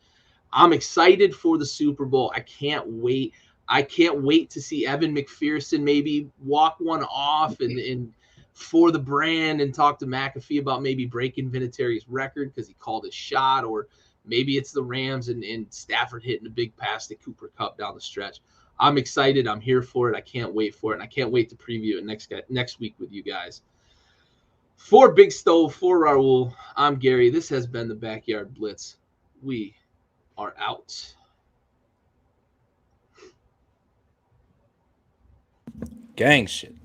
I'm excited for the Super Bowl. I can't wait. I can't wait to see Evan McPherson maybe walk one off and for the brand and talk to McAfee about maybe breaking Vinatieri's record because he called his shot, or maybe it's the Rams and Stafford hitting a big pass to Cooper Kupp down the stretch. I'm excited. I'm here for it. I can't wait for it. And I can't wait to preview it next week with you guys. For Big Stove, for Raul, I'm Gary. This has been the Backyard Blitz. We are out. Gang shit.